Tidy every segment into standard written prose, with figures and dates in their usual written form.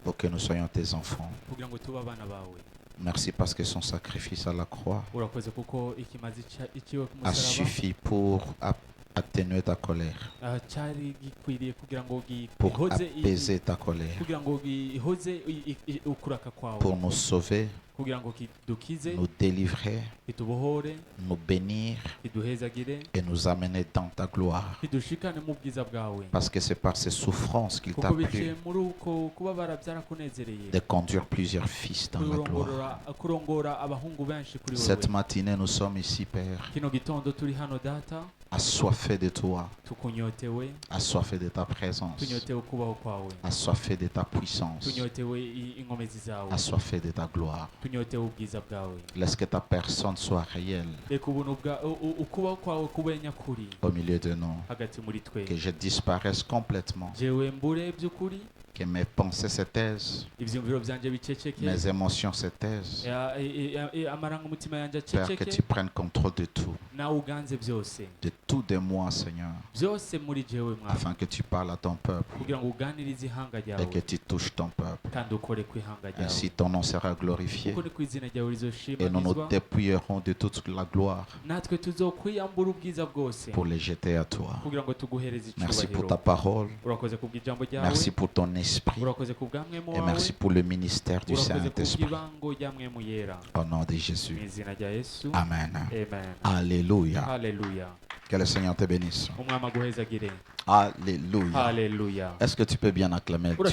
pour que nous soyons tes enfants. Merci parce que son sacrifice à la croix a suffi pour atténuer ta colère, pour apaiser ta colère, pour nous sauver, nous délivrer, nous bénir et nous amener dans ta gloire. Parce que c'est par ces souffrances qu'il t'a plu de conduire plusieurs fils dans la gloire. Cette matinée, nous sommes ici, Père, assoiffés de toi, assoiffés de ta présence, assoiffés de ta puissance, assoiffés de ta gloire. Laisse que ta personne soit réelle au milieu de nous, que je disparaisse complètement, que mes pensées se taisent, mes émotions se taisent. Père, que tu prennes contrôle de tout, de moi, Seigneur, afin que tu parles à ton peuple et que tu touches ton peuple. Ainsi ton nom sera glorifié et nous nous dépouillerons de toute la gloire pour les jeter à toi. Merci pour ta parole, merci pour ton esprit et merci pour le ministère du Saint-Esprit. Au nom de Jésus. Amen. Alléluia. Que le Seigneur te bénisse. Alléluia. Est-ce que tu peux bien acclamer Dieu?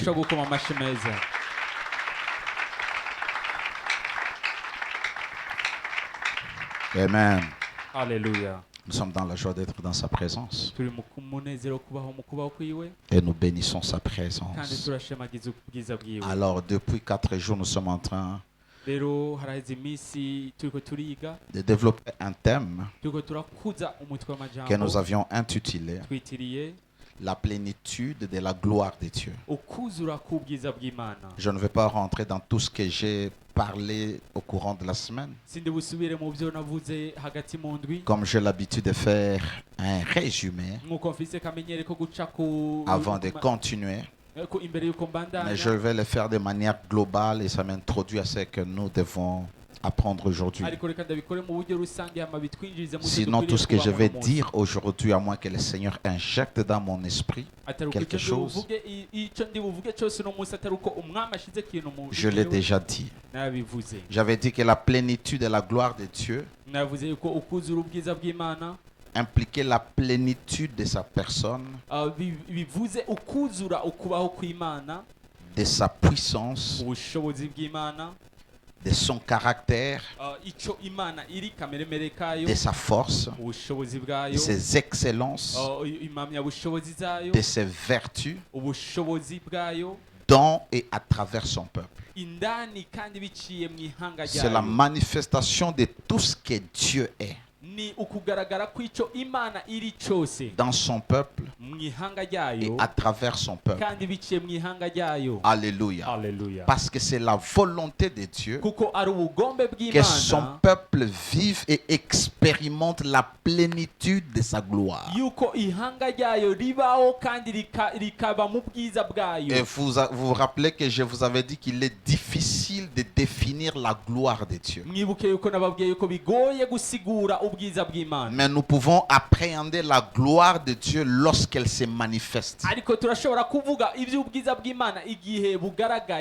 Amen. Alléluia. Nous sommes dans la joie d'être dans sa présence. Et nous bénissons sa présence. Alors, depuis 4 jours, nous sommes en train de développer un thème que nous avions intitulé la plénitude de la gloire de Dieu. Je ne vais pas rentrer dans tout ce que j'ai parlé au courant de la semaine. Comme j'ai l'habitude de faire un résumé avant de continuer. Mais je vais le faire de manière globale et ça m'introduit à ce que nous devons apprendre aujourd'hui. Sinon, tout ce que je vais dire aujourd'hui, à moins que le Seigneur injecte dans mon esprit quelque chose, je l'ai déjà dit. J'avais dit que la plénitude de la gloire de Dieu impliquait la plénitude de sa personne, de sa puissance, de son caractère, de sa force, de ses excellences, de ses vertus, dans et à travers son peuple. C'est la manifestation de tout ce que Dieu est dans son peuple et à travers son peuple. Alléluia. Parce que c'est la volonté de Dieu que son peuple vive et expérimente la plénitude de sa gloire. Et vous vous rappelez que je vous avais dit qu'il est difficile de définir la gloire de Dieu. Mais nous pouvons appréhender la gloire de Dieu lorsqu'elle se manifeste.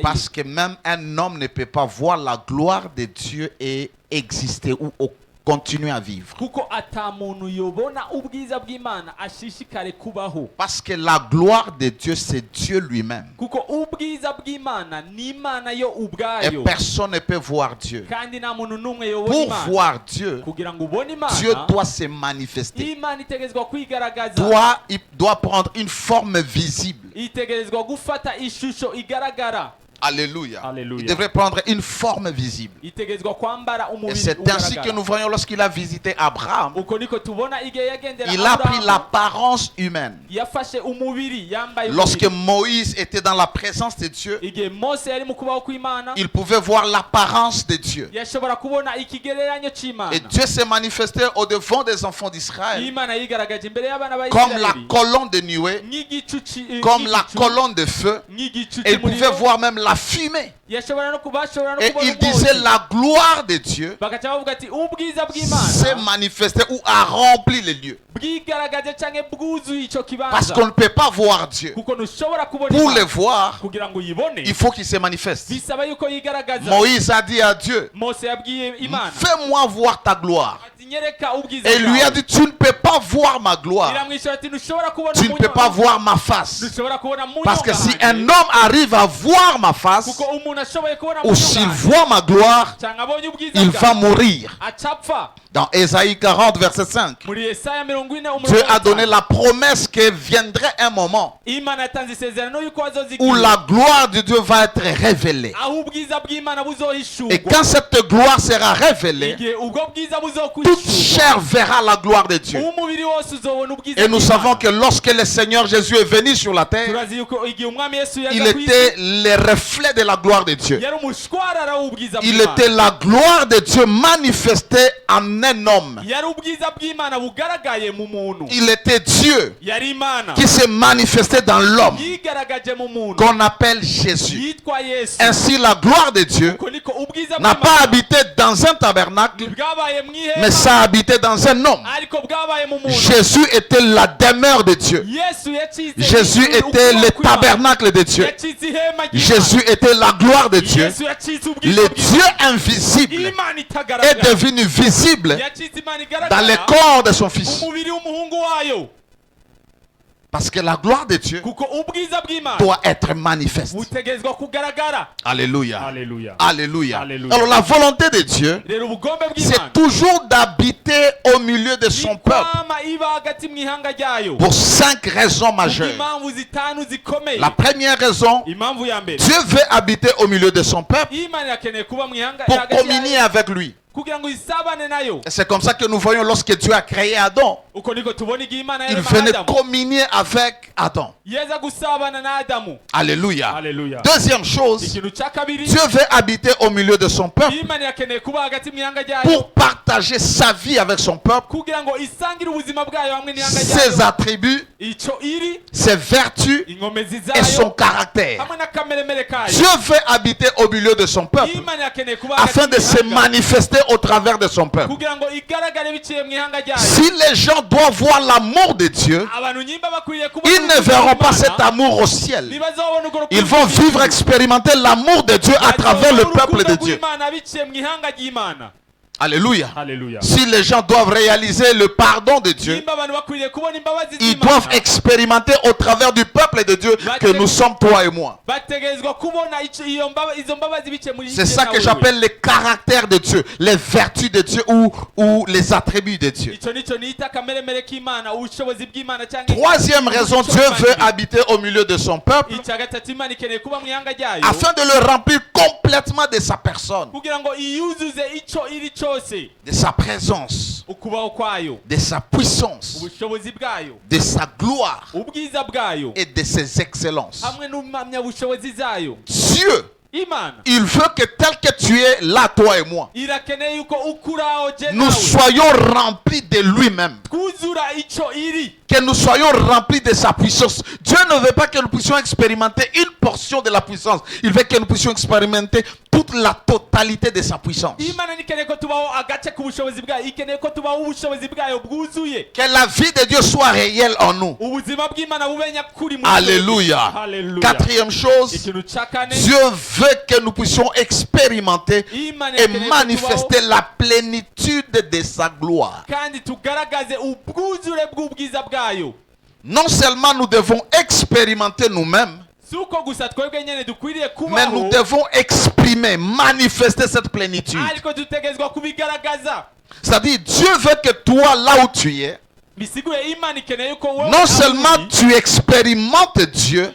Parce que même un homme ne peut pas voir la gloire de Dieu et exister ou continuer à vivre. Parce que la gloire de Dieu, c'est Dieu lui-même. Et personne ne peut voir Dieu. Pour voir Dieu, Dieu doit se manifester. Il doit prendre une forme visible. Alléluia. Il devrait prendre une forme visible. Et c'est ainsi que nous voyons lorsqu'il a visité Abraham. Il a pris l'apparence humaine. Lorsque Moïse était dans la présence de Dieu, il pouvait voir l'apparence de Dieu. Et Dieu s'est manifesté au-devant des enfants d'Israël comme la colonne de nuée, comme la colonne de feu. Et il pouvait voir même la fumée. Et il disait la gloire de Dieu s'est manifestée ou a rempli les lieux. Parce qu'on ne peut pas voir Dieu. Pour le voir, il faut qu'il se manifeste. Moïse a dit à Dieu, fais-moi voir ta gloire. Et il lui a dit, tu ne peux pas voir ma gloire. Tu ne peux pas voir ma face. Parce que si un homme arrive à voir ma face, ou s'il voit ma gloire, il va mourir. Dans Ésaïe 40, verset 5, Dieu a donné la promesse que viendrait un moment où la gloire de Dieu va être révélée. Et quand cette gloire sera révélée, toute chair verra la gloire de Dieu. Et nous savons que lorsque le Seigneur Jésus est venu sur la terre, il était le reflet de la gloire de Dieu. Il était la gloire de Dieu manifestée en un homme. Il était Dieu qui s'est manifesté dans l'homme, qu'on appelle Jésus. Ainsi, la gloire de Dieu n'a pas habité dans un tabernacle, mais ça a habité dans un homme. Jésus était la demeure de Dieu. Jésus était le tabernacle de Dieu. Jésus était la gloire de Dieu. Le Dieu invisible est devenu visible dans le corps de son Fils. Parce que la gloire de Dieu doit être manifeste. Alléluia. Alléluia. Alléluia. Alors la volonté de Dieu, c'est toujours d'habiter au milieu de son peuple. Pour 5 raisons majeures. La première raison, Dieu veut habiter au milieu de son peuple pour communier avec lui. C'est comme ça que nous voyons lorsque Dieu a créé Adam. Il venait communier avec Adam. Alléluia. Alléluia. Deuxième chose, Dieu veut habiter au milieu de son peuple pour partager sa vie avec son peuple, ses attributs, ses vertus et son caractère. Dieu veut habiter au milieu de son peuple afin de se manifester au travers de son peuple. Si les gens doivent voir l'amour de Dieu, ils ne verront pas cet amour au ciel. Ils vont vivre, expérimenter l'amour de Dieu à travers le peuple de Dieu. Alléluia. Alléluia. Si les gens doivent réaliser le pardon de Dieu, ils doivent expérimenter au travers du peuple de Dieu que nous sommes, toi et moi. C'est ça que j'appelle le caractère de Dieu, les vertus de Dieu ou les attributs de Dieu. Troisième raison, Dieu veut habiter au milieu de son peuple afin de le remplir complètement de sa personne, de sa présence, de sa puissance, de sa gloire et de ses excellences. Dieu, il veut que tel que tu es là, toi et moi, nous soyons remplis de lui-même, que nous soyons remplis de sa puissance. Dieu ne veut pas que nous puissions expérimenter une portion de la puissance. Il veut que nous puissions expérimenter toute la totalité de sa puissance. Que la vie de Dieu soit réelle en nous. Alléluia. Quatrième chose, Dieu veut que nous puissions expérimenter et manifester la plénitude de sa gloire. Non seulement nous devons expérimenter nous-mêmes, mais nous devons exprimer, manifester cette plénitude. C'est-à-dire, Dieu veut que toi, là où tu es, Non seulement tu expérimentes Dieu,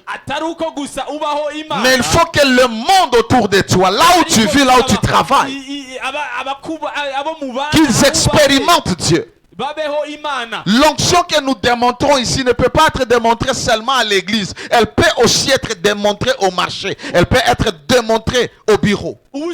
mais il faut que le monde autour de toi, là où tu vis, là où tu travailles, qu'ils expérimentent Dieu. L'onction que nous démontrons ici ne peut pas être démontrée seulement à l'église. Elle peut aussi être démontrée au marché. Elle peut être démontrée au bureau. Il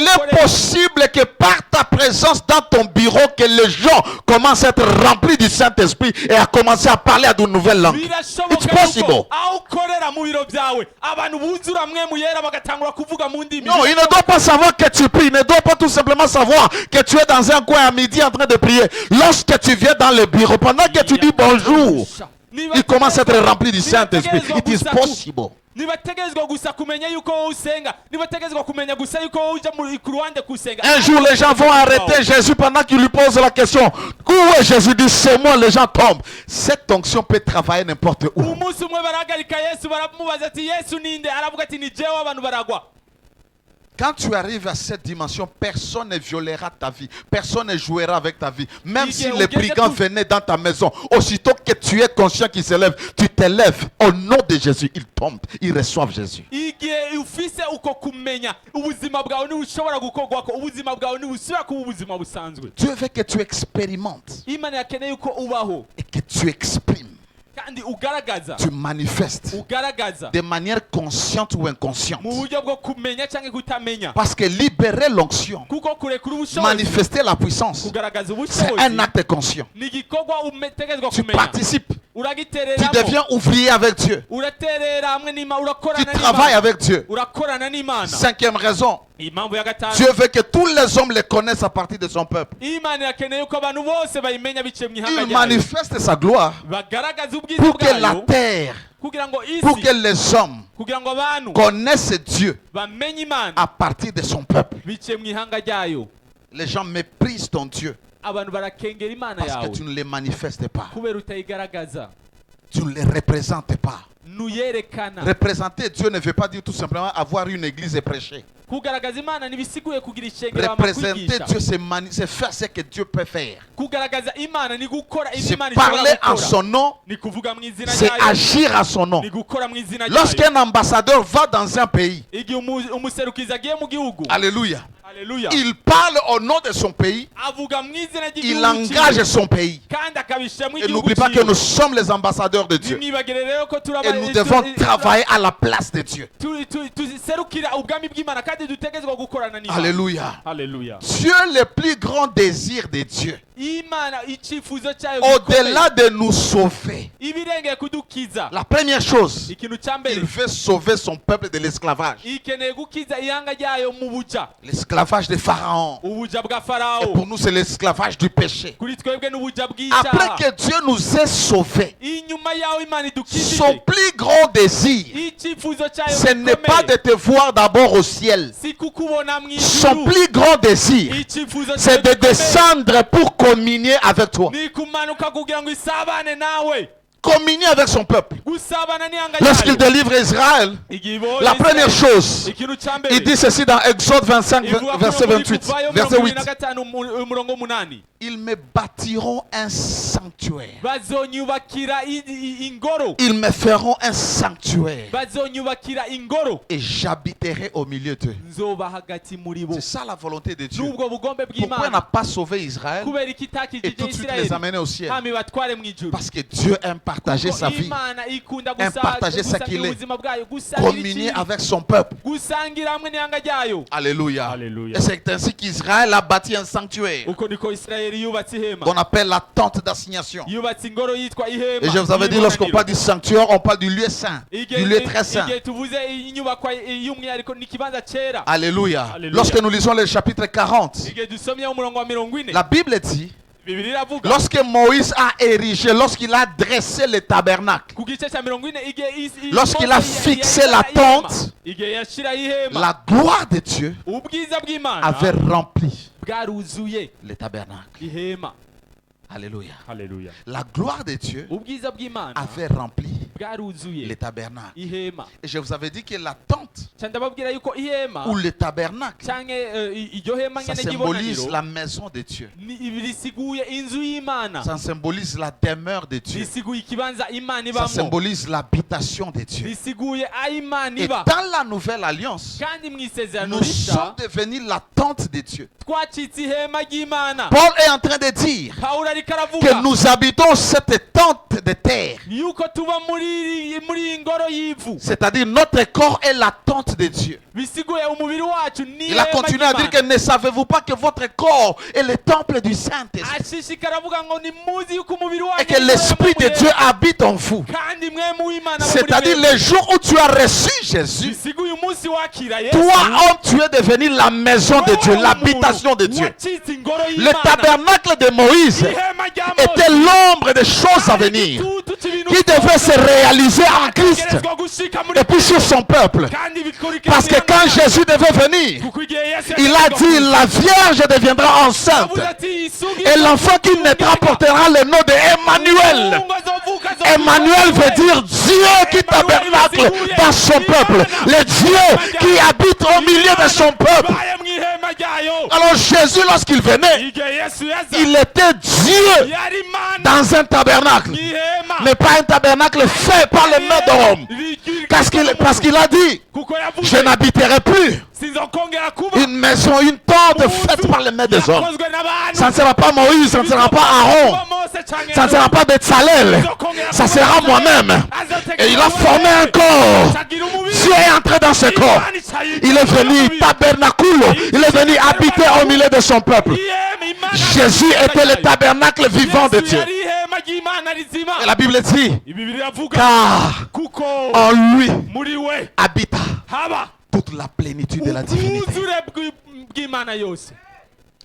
est possible que par ta présence dans ton bureau, que les gens commencent à être remplis du Saint-Esprit et à commencer à parler à de nouvelles langues. It's possible. Non, il ne doit pas savoir que tu pries. Il ne doit pas tout simplement savoir que tu es dans un coin à midi en train de prier. Lorsque tu viens dans le bureau, pendant que tu dis bonjour, il commence à être rempli du Saint-Esprit. It is possible. Un jour, les gens vont arrêter Jésus pendant qu'il lui pose la question. Où est Jésus? Il dit, c'est moi. Les gens tombent. Cette onction peut travailler n'importe où. Quand tu arrives à cette dimension, personne ne violera ta vie. Personne ne jouera avec ta vie. Même si les brigands venaient dans ta maison, aussitôt que tu es conscient qu'ils se lèvent, tu te lèves. Au nom de Jésus, ils tombent. Ils reçoivent Jésus. Dieu veut que tu expérimentes et que tu exprimes. Tu manifestes de manière consciente ou inconsciente. Parce que libérer l'onction, manifester la puissance, c'est un acte conscient. Tu participes. Tu deviens ouvrier avec Dieu. Tu travailles avec Dieu. Cinquième raison, Dieu veut que tous les hommes le connaissent à partir de son peuple. Il manifeste sa gloire pour que la terre, pour que les hommes connaissent Dieu à partir de son peuple. Les gens méprisent ton Dieu parce que tu ne les manifestes pas. Tu ne les représentes pas. Représenter Dieu ne veut pas dire tout simplement avoir une église et prêcher. Représenter Dieu, c'est faire ce que Dieu peut faire. C'est parler en son nom, c'est agir à son nom. Lorsqu'un ambassadeur va dans un pays, alléluia, il parle au nom de son pays, il engage son pays. Et n'oublie pas que nous sommes les ambassadeurs de Dieu. Et nous devons travailler à la place de Dieu. Alléluia. Dieu, le plus grand désir de Dieu, au-delà de nous sauver, la première chose, il veut sauver son peuple de l'esclavage. L'esclavage de Pharaon. Et pour nous, c'est l'esclavage du péché. Après que Dieu nous ait sauvés, son plus grand désir, ce n'est pas de te voir d'abord au ciel. Son plus grand désir, c'est de descendre pour communier avec toi. Communier avec son peuple. Lorsqu'il délivre Israël, la première chose, il dit ceci dans Exode 25, verset 28, verset 8. Ils me bâtiront un sanctuaire. Ils me feront un sanctuaire. Et j'habiterai au milieu d'eux. C'est ça la volonté de Dieu. Pourquoi on n'a pas sauvé Israël et tout de suite les amener au ciel? Parce que Dieu aime partager sa vie, aime partager ce qu'il est, communier avec son peuple. Alléluia. Et c'est ainsi qu'Israël a bâti un sanctuaire qu'on appelle la tente d'assignation. Et je vous avais dit, lorsqu'on parle du sanctuaire, on parle du lieu saint, du lieu très saint. Alléluia. Lorsque nous lisons le chapitre 40, la Bible dit, lorsque Moïse a érigé, lorsqu'il a dressé le tabernacle, lorsqu'il a fixé la tente, la gloire de Dieu avait rempli le tabernacle. Alléluia. La gloire de Dieu avait rempli les tabernacles. Et je vous avais dit que la tente ou le tabernacle, ça symbolise la maison de Dieu. Ça symbolise la demeure de Dieu. Ça symbolise l'habitation de Dieu. Et dans la nouvelle alliance, nous sommes devenus la tente de Dieu. Paul est en train de dire que nous habitons cette tente de terre. C'est-à-dire notre corps est la tente de Dieu. Il a continué à dire que ne savez-vous pas que votre corps est le temple du Saint-Esprit et que l'Esprit de Dieu habite en vous. C'est-à-dire le jour où tu as reçu Jésus, toi homme, tu es devenu la maison de Dieu, l'habitation de Dieu. Le tabernacle de Moïse était l'ombre des choses à venir qui devait se réaliser en Christ et puis sur son peuple. Parce que quand Jésus devait venir, il a dit la Vierge deviendra enceinte et l'enfant qui naîtra portera le nom de Emmanuel. Emmanuel veut dire Dieu qui tabernacle dans son peuple, le Dieu qui habite au milieu de son peuple. Alors Jésus, lorsqu'il venait, il était Dieu dans un tabernacle, mais pas un tabernacle fait par les mains d'homme. Parce qu'il a dit, je n'habiterai plus une maison, une tente faite par les mains des hommes. Ça ne sera pas Moïse, ça ne sera pas Aaron, ça ne sera pas Betsalel, ça sera moi-même. Et il a formé un corps. Dieu est entré dans ce corps. Il est venu tabernaculo, il est venu habiter au milieu de son peuple. Jésus était le tabernacle vivant de Dieu. Et la Bible dit, car en lui habita toute la plénitude de la divinité.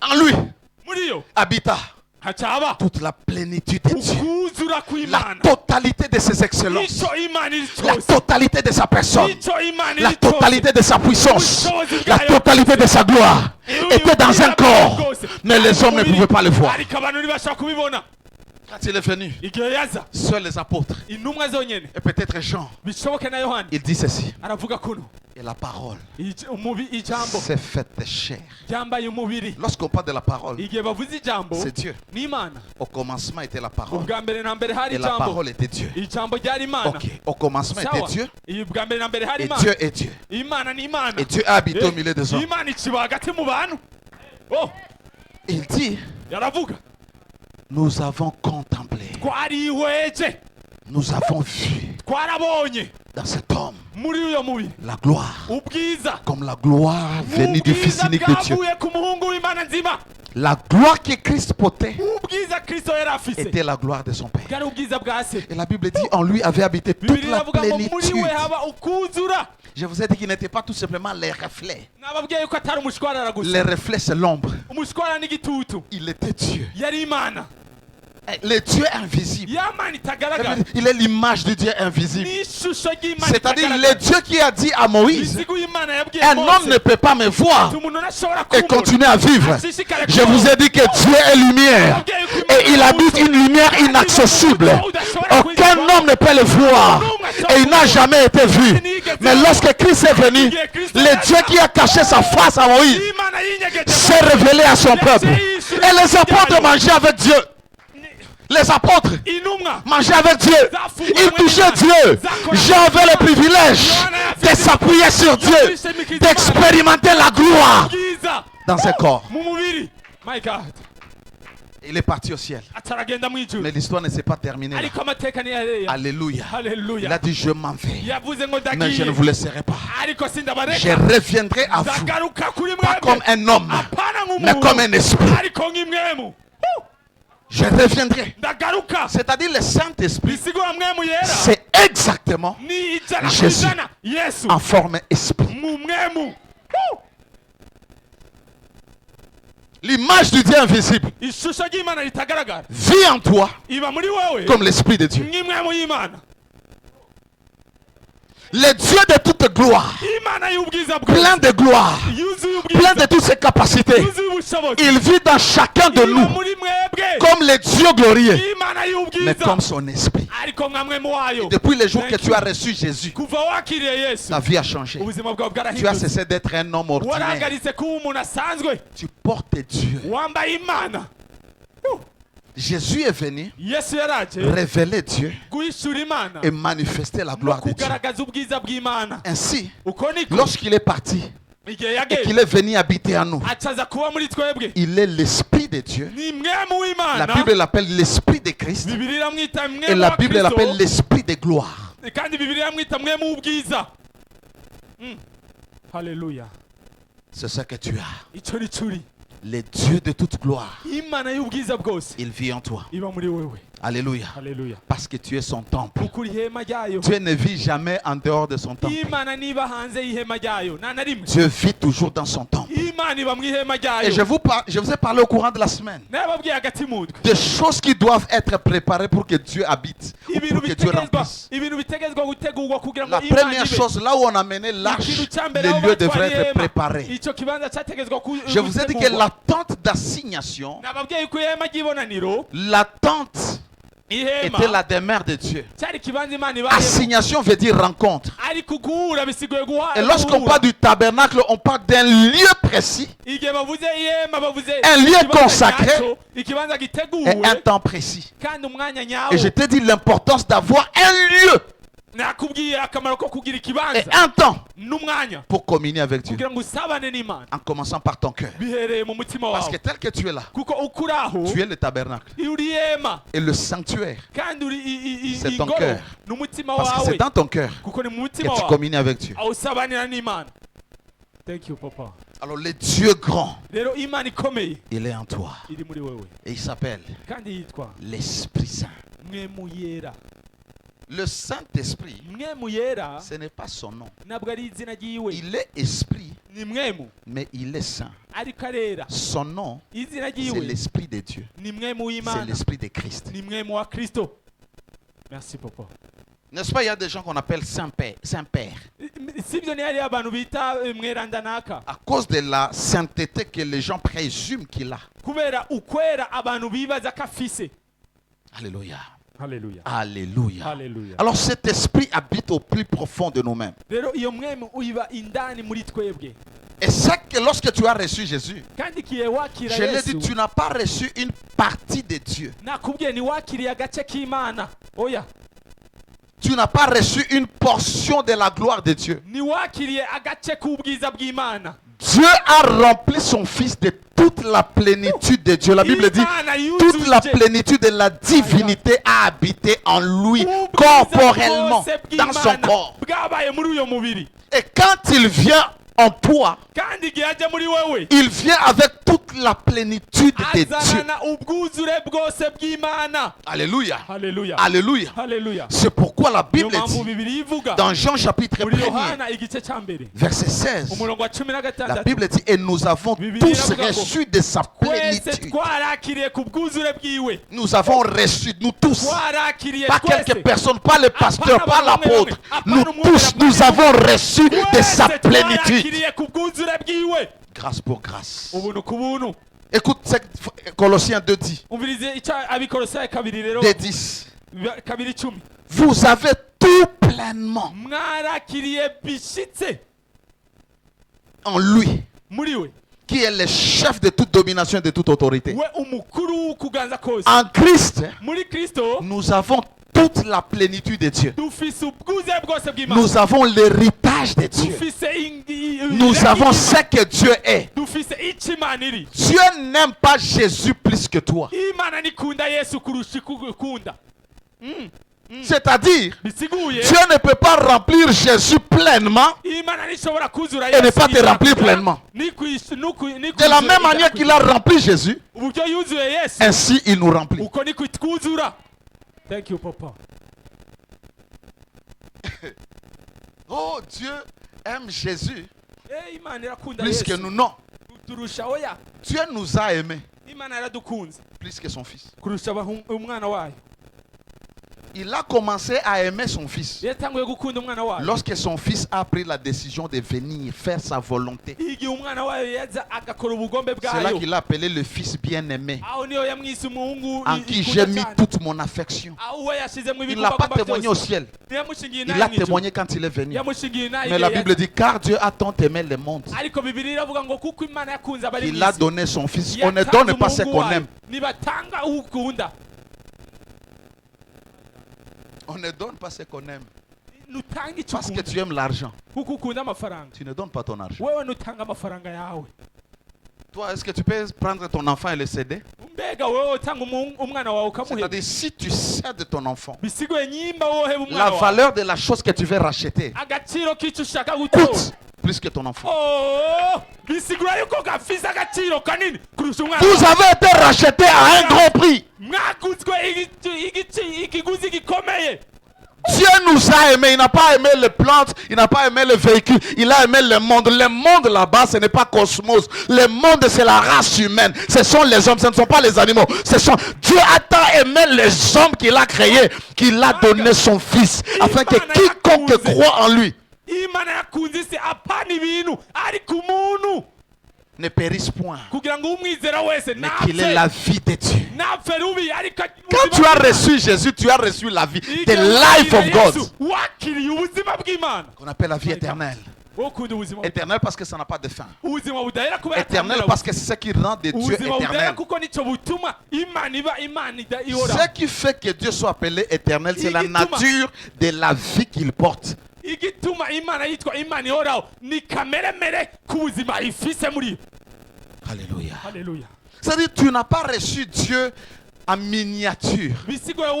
En lui habita toute la plénitude de Dieu, la totalité de ses excellences, la totalité de sa personne, la totalité de sa puissance, la totalité de sa gloire était dans un corps, mais les hommes ne pouvaient pas le voir. Quand il est venu, seuls les apôtres et peut-être Jean, il dit ceci. Et la parole s'est faite chair. Lorsqu'on parle de la parole, c'est Dieu. Au commencement était la parole. Et la parole était Dieu. Ok. Au commencement était Dieu. Et Dieu est Dieu. Et Dieu a habité au milieu des hommes. Il dit, nous avons contemplé, nous avons vu dans cet homme la gloire, comme la gloire venue du Fils unique de Dieu. La gloire que Christ portait était la gloire de son Père. Et la Bible dit, en lui avait habité toute la plénitude. Je vous ai dit qu'il n'était pas tout simplement les reflets. Les reflets, c'est l'ombre. Il était Dieu. Le Dieu invisible. Il est l'image du Dieu invisible. C'est-à-dire le Dieu qui a dit à Moïse, un homme ne peut pas me voir et continuer à vivre. Je vous ai dit que Dieu est lumière et il habite une lumière inaccessible. Aucun homme ne peut le voir et il n'a jamais été vu. Mais lorsque Christ est venu, le Dieu qui a caché sa face à Moïse s'est révélé à son peuple. Et les apôtres mangeaient avec Dieu. Les apôtres mangeaient avec Dieu. Ils touchaient Dieu. J'avais le privilège de s'appuyer sur Dieu, d'expérimenter la gloire dans ses corps. Il est parti au ciel. Mais l'histoire ne s'est pas terminée là. Alléluia. Il a dit, je m'en vais, mais je ne vous laisserai pas. Je reviendrai à vous, pas comme un homme, mais comme un esprit. Je reviendrai. C'est-à-dire le Saint-Esprit, c'est exactement Jésus en forme esprit. L'image du Dieu invisible vit en toi comme l'Esprit de Dieu. Le Dieu de toute gloire, plein de gloire, plein de toutes ses capacités, il vit dans chacun de nous comme le Dieu glorieux, mais comme son esprit. Et depuis le jour que tu as reçu Jésus, ta vie a changé. Tu as cessé d'être un homme ordinaire. Tu portes Dieu. Jésus est venu révéler Dieu et manifester la gloire de Dieu. Ainsi, lorsqu'il est parti et qu'il est venu habiter en nous, il est l'Esprit de Dieu. La Bible l'appelle l'Esprit de Christ et la Bible l'appelle l'Esprit de gloire. Alléluia. C'est ça que tu as. Le Dieu de toute gloire, il vit en toi. Alléluia. Alléluia. Parce que tu es son temple. Dieu ne vit jamais en dehors de son temple. Dieu vit toujours dans son temple. Et je vous ai parlé au courant de la semaine des choses qui doivent être préparées pour que Dieu habite, pour que Dieu remplisse. La première chose, là où on a mené l'arche, les lieux devraient être préparés. Je vous ai dit que la tente d'assignation, la tente était la demeure de Dieu. Assignation veut dire rencontre. Et lorsqu'on parle du tabernacle, on parle d'un lieu précis, un lieu consacré et un temps précis. Et je t'ai dit l'importance d'avoir un lieu et un temps pour communier avec Dieu, en commençant par ton cœur. Parce que tel que tu es là, tu es le tabernacle. Et le sanctuaire, c'est ton cœur. Parce que c'est dans ton cœur que tu communies avec Dieu. Thank you, Papa. Alors le Dieu grand, il est en toi. Et il s'appelle l'Esprit Saint. Le Saint-Esprit, ce n'est pas son nom. Il est esprit, mais il est saint. Son nom, c'est l'Esprit de Dieu. C'est l'Esprit de Christ. Merci, Papa. N'est-ce pas, il y a des gens qu'on appelle Saint-Père. À cause de la sainteté que les gens présument qu'il a. Alléluia. Alléluia. Alléluia. Alléluia. Alors cet esprit habite au plus profond de nous-mêmes. Et c'est que lorsque tu as reçu Jésus, je l'ai dit, tu n'as pas reçu une partie de Dieu. Tu n'as pas reçu une portion de la gloire de Dieu. Dieu a rempli son Fils de toute la plénitude de Dieu. La Bible dit, toute la plénitude de la divinité a habité en lui, corporellement, dans son corps. Et quand il vient en toi, il vient avec toute la plénitude de Dieu. Alléluia. Alléluia. Alléluia. Alléluia. C'est pourquoi la Bible dit dans Jean chapitre 1, verset 16, la Bible dit, et nous avons tous reçu de sa plénitude. Nous avons reçu, nous tous, pas quelques personnes, pas le pasteur, pas l'apôtre, nous tous, nous avons reçu de sa plénitude. Grâce pour grâce. Écoute Colossiens 2:10. 2:10. Vous avez tout pleinement en lui, qui est le chef de toute domination et de toute autorité. En Christ, nous avons toute la plénitude de Dieu. Nous avons l'héritage de Dieu. Nous avons ce que Dieu est. Dieu n'aime pas Jésus plus que toi. C'est-à-dire, Dieu ne peut pas remplir Jésus pleinement et ne pas te remplir pleinement. De la même manière qu'il a rempli Jésus, ainsi il nous remplit. Thank you, Papa. Oh, Dieu aime Jésus plus que nous, non. Dieu nous a aimés plus que son Fils. Il a commencé à aimer son fils lorsque son fils a pris la décision de venir faire sa volonté. C'est là qu'il a appelé le fils bien-aimé, en qui j'ai mis toute mon affection. Il n'a pas témoigné au ciel. Il a témoigné quand il est venu. Mais la Bible dit, car Dieu a tant aimé le monde, il a donné son fils. On ne donne pas ce qu'on aime. On ne donne pas ce qu'on aime. Parce que tu aimes l'argent. Tu ne donnes pas ton argent. Toi, est-ce que tu peux prendre ton enfant et le céder? C'est-à-dire, si tu cèdes ton enfant, la valeur de la chose que tu veux racheter coûte plus que ton enfant. Vous avez été racheté à un grand prix. Dieu nous a aimés. Il n'a pas aimé les plantes, il n'a pas aimé les véhicules, il a aimé le monde. Le monde là-bas, ce n'est pas cosmos. Le monde, c'est la race humaine. Ce sont les hommes, ce ne sont pas les animaux. Dieu a tant aimé les hommes qu'il a créés, qu'il a donné son fils, afin que quiconque croit en lui ne périsse point, mais qu'il ait la vie de Dieu. Quand tu as reçu Jésus, tu as reçu la vie, the life of God, qu'on appelle la vie éternelle. Éternel parce que ça n'a pas de fin. Éternel parce que c'est ce qui rend de Dieu éternel. Ce qui fait que Dieu soit appelé éternel, c'est la nature de la vie qu'il porte. Alléluia. Alléluia. C'est-à-dire, tu n'as pas reçu Dieu en miniature. Tu as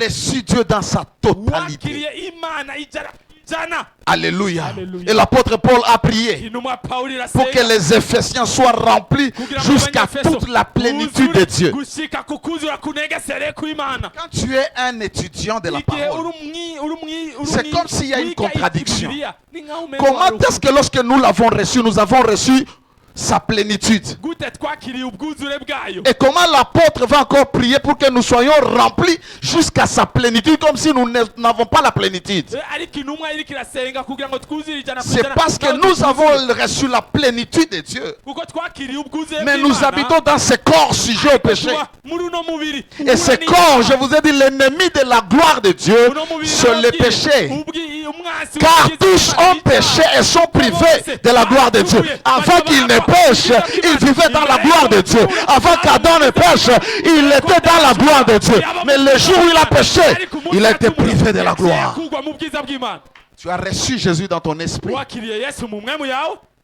reçu Dieu dans sa totalité. Alléluia. Et l'apôtre Paul a prié pour que les Éphésiens soient remplis jusqu'à toute la plénitude de Dieu. Quand tu es un étudiant de la parole, c'est comme s'il y a une contradiction. Comment est-ce que lorsque nous l'avons reçu, nous avons reçu sa plénitude? Et comment l'apôtre va encore prier pour que nous soyons remplis jusqu'à sa plénitude, comme si nous n'avons pas la plénitude? C'est parce que nous avons reçu la plénitude de Dieu, mais nous habitons dans ce corps sujet au péché. Et ce corps, je vous ai dit, l'ennemi de la gloire de Dieu, c'est le péché. Car tous ont péché et sont privés de la gloire de Dieu. Avant qu'il ne pêche, il vivait dans la gloire de Dieu. Avant qu'Adam ne pêche, il était dans la gloire de Dieu. Mais le jour où il a péché, il a été privé de la gloire. Tu as reçu Jésus dans ton esprit,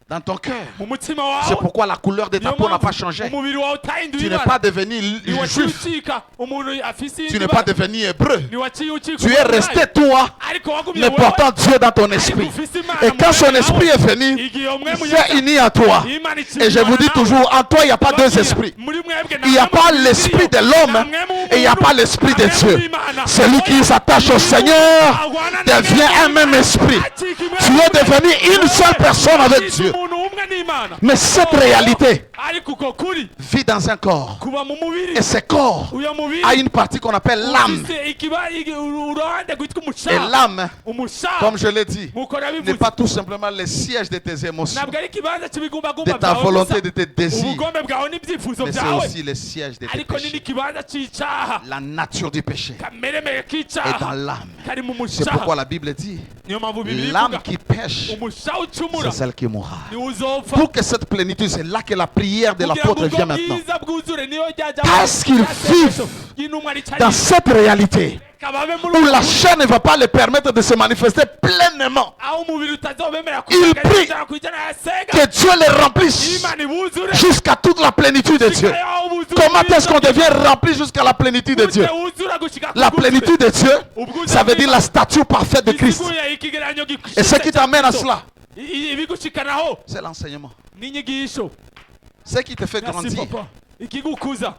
dans ton cœur. C'est pourquoi la couleur de ta peau n'a pas changé. Tu n'es pas devenu juif. Tu n'es pas devenu hébreu. Tu es resté toi, mais portant Dieu dans ton esprit. Et quand son esprit est venu, il s'est uni à toi. Et je vous dis toujours, en toi, il n'y a pas deux esprits. Il n'y a pas l'esprit de l'homme et il n'y a pas l'esprit de Dieu. Celui qui s'attache au Seigneur devient un même esprit. Tu es devenu une seule personne avec Dieu. Mais cette réalité vit dans un corps. Et ce corps a une partie qu'on appelle l'âme. Et l'âme, comme je l'ai dit, n'est pas tout simplement le siège de tes émotions, de ta volonté, de tes désirs, mais c'est aussi le siège de tes péchés. La nature du péché est dans l'âme. C'est pourquoi la Bible dit, l'âme qui pêche, c'est celle qui mourra. Pour que cette plénitude, c'est là que la prière de l'apôtre vient maintenant. Parce qu'ils vivent dans cette réalité où la chair ne va pas les permettre de se manifester pleinement. Ils prient que Dieu les remplisse jusqu'à toute la plénitude de Dieu. Comment est-ce qu'on devient rempli jusqu'à la plénitude de Dieu? La plénitude de Dieu, ça veut dire la stature parfaite de Christ. Et ce qui t'amène à cela, c'est l'enseignement. Ce qui te fait grandir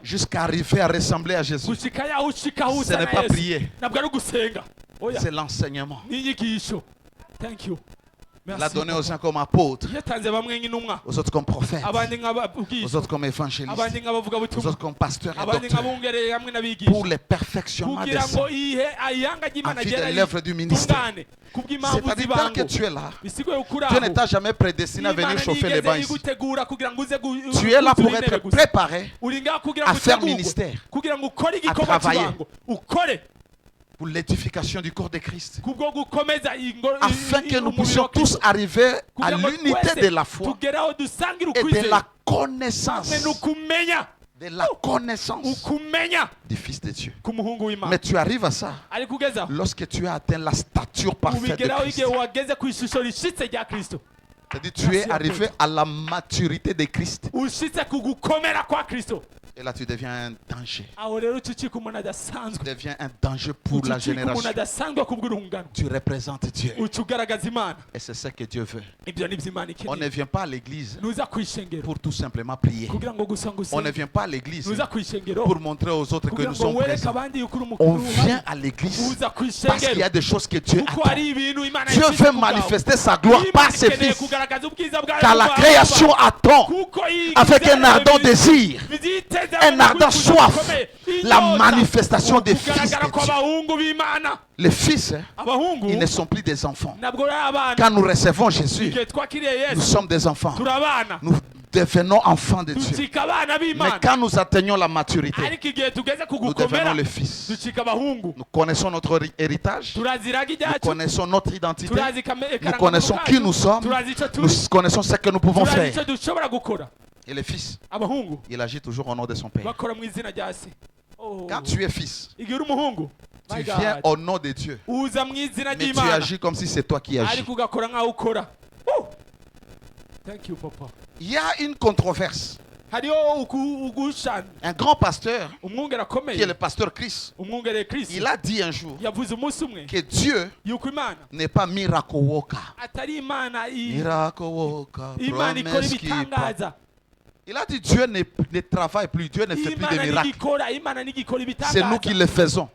jusqu'à arriver à ressembler à Jésus, ce n'est pas prier, c'est l'enseignement. Il l'a donné aux uns comme apôtres, aux autres comme prophètes, aux autres comme évangélistes, aux autres comme pasteurs et docteurs, pour le perfectionnement des saints, en vue de l'œuvre du ministère. C'est-à-dire, tant que tu es là, Dieu ne t'a jamais prédestiné à venir chauffer les bains ici. Tu es là pour être préparé à faire ministère, à travailler pour l'édification du corps de Christ, afin que nous puissions tous arriver à l'unité de la foi et de la connaissance du Fils de Dieu. Mais tu arrives à ça lorsque tu as atteint la stature parfaite de Christ. C'est-à-dire, tu es arrivé à la maturité de Christ. Et là, tu deviens un danger. Tu deviens un danger pour la génération. Tu représentes Dieu. Et c'est ce que Dieu veut. On ne vient pas à l'église pour tout simplement prier. On ne vient pas à l'église pour montrer aux autres que nous sommes présents. On vient à l'église parce qu'il y a des choses que Dieu attend. Dieu veut manifester sa gloire par ses fils. Car la création attend avec un ardent désir, un ardent soif, la manifestation des fils de Dieu. Les fils, ils ne sont plus des enfants. Quand nous recevons Jésus, nous sommes des enfants. Nous devenons enfants de Dieu. Mais quand nous atteignons la maturité, nous devenons les fils. Nous connaissons notre héritage, nous connaissons notre identité, nous connaissons qui nous sommes, nous connaissons ce que nous pouvons faire. Et les fils, il agit toujours au nom de son Père. Quand tu es fils, tu viens au nom de Dieu, mais tu agis comme si c'est toi qui agis. Il y a une controverse. Un grand pasteur, qui est le pasteur Chris, il a dit un jour que Dieu n'est pas Miracle-Worker. Miracle-Worker, promesse qui parle. Il a dit Dieu ne travaille plus, Dieu ne fait plus de miracles. C'est nous qui le faisons.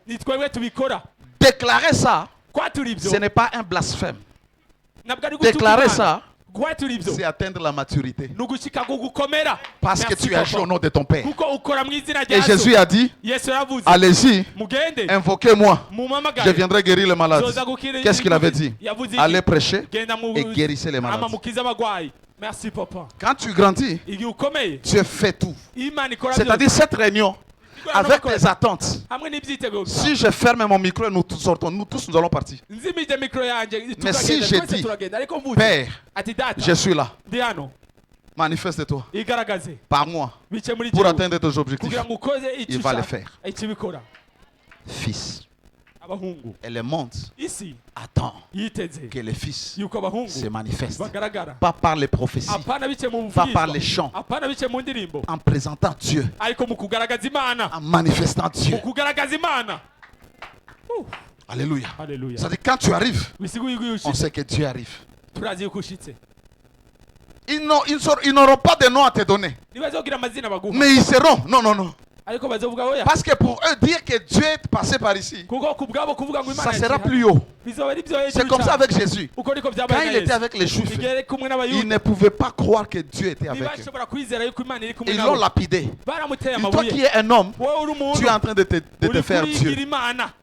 Déclarer ça, ce n'est pas un blasphème. Déclarer ça, c'est atteindre la maturité. Parce que tu agis au nom de ton Père. Et Jésus a dit, allez-y, invoquez-moi, je viendrai guérir les malades. Qu'est-ce qu'il avait dit? Allez prêcher et guérissez les malades. Merci, papa. Quand tu grandis, tu fais tout. C'est-à-dire cette réunion, avec les attentes. Si je ferme mon micro et nous sortons, nous tous nous allons partir. Mais si je dis, Père, je suis là, manifeste-toi par moi pour atteindre tes objectifs, il va le faire. Fils. Et le monde attend que les fils se manifestent. Pas par les prophéties, pas par les chants, en présentant Dieu, en manifestant Dieu. Alléluia. C'est-à-dire quand tu arrives, on sait que Dieu arrive. Ils n'auront pas de nom à te donner. Mais ils seront. Non, non, non. Parce que pour eux, dire que Dieu est passé par ici, ça sera plus haut. C'est comme ça avec Jésus. Quand il était avec les Juifs, ils ne pouvaient pas croire que Dieu était avec eux. Ils l'ont lapidé. Et toi qui es un homme, tu es en train de te faire Dieu.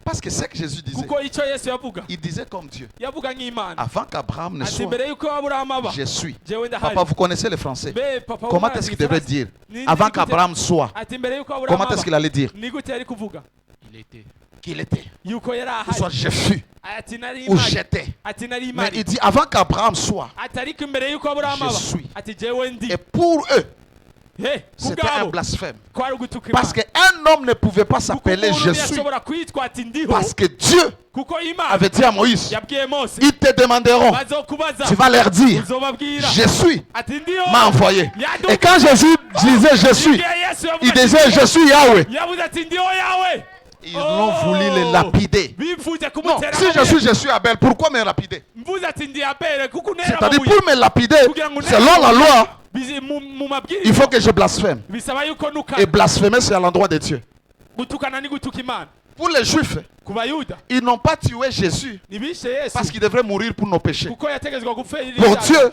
Parce que c'est ce que Jésus disait. Il disait comme Dieu. Avant qu'Abraham ne soit, je suis. Papa, vous connaissez le français. Comment est-ce qu'il devrait dire? Avant qu'Abraham soit. Comment est-ce qu'il allait dire? Il était. Qu'il était. Ou soit je fus. Ou j'étais. Mais il dit avant qu'Abraham soit, je suis. Et pour eux, c'était un blasphème. Parce qu'un homme ne pouvait pas s'appeler je suis. Parce que Dieu avait dit à Moïse, ils te demanderont, tu vas leur dire, je suis, m'a envoyé. Et quand Jésus disait je suis, il disait je suis Yahweh. Ils ont voulu les lapider. Non, si je suis Abel, pourquoi me lapider? C'est-à-dire pour me lapider, selon la loi, il faut que je blasphème. Et blasphémer, c'est à l'endroit de Dieu. Pour les Juifs, ils n'ont pas tué Jésus parce qu'il devrait mourir pour nos péchés. Pour Dieu,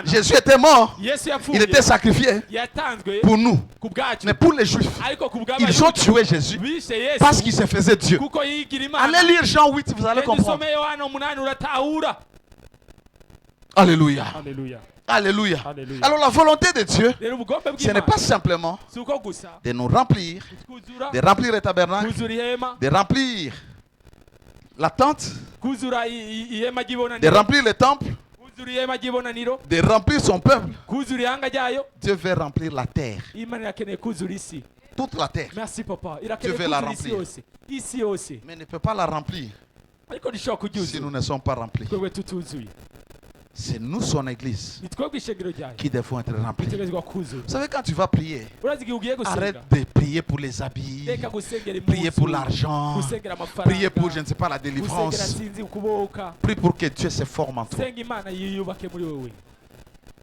Jésus était mort, il était sacrifié pour nous. Mais pour les Juifs, ils ont tué Jésus parce qu'il se faisait Dieu. Allez lire Jean 8, vous allez comprendre. Alléluia. Alléluia. Alléluia. Alléluia. Alors la volonté de Dieu, ce n'est pas simplement de nous remplir, de remplir le tabernacle, de remplir la tente, de remplir le temple, de remplir son peuple. Dieu veut remplir la terre. Toute la terre. Merci papa. Dieu veut la remplir. Mais il ne peut pas la remplir si nous ne sommes pas remplis. C'est nous, son église, qui devons être remplis. Vous savez, quand tu vas prier, arrête de prier pour les habits, prier pour l'argent, prier pour, je ne sais pas, la délivrance. Prie pour que Dieu se forme en toi.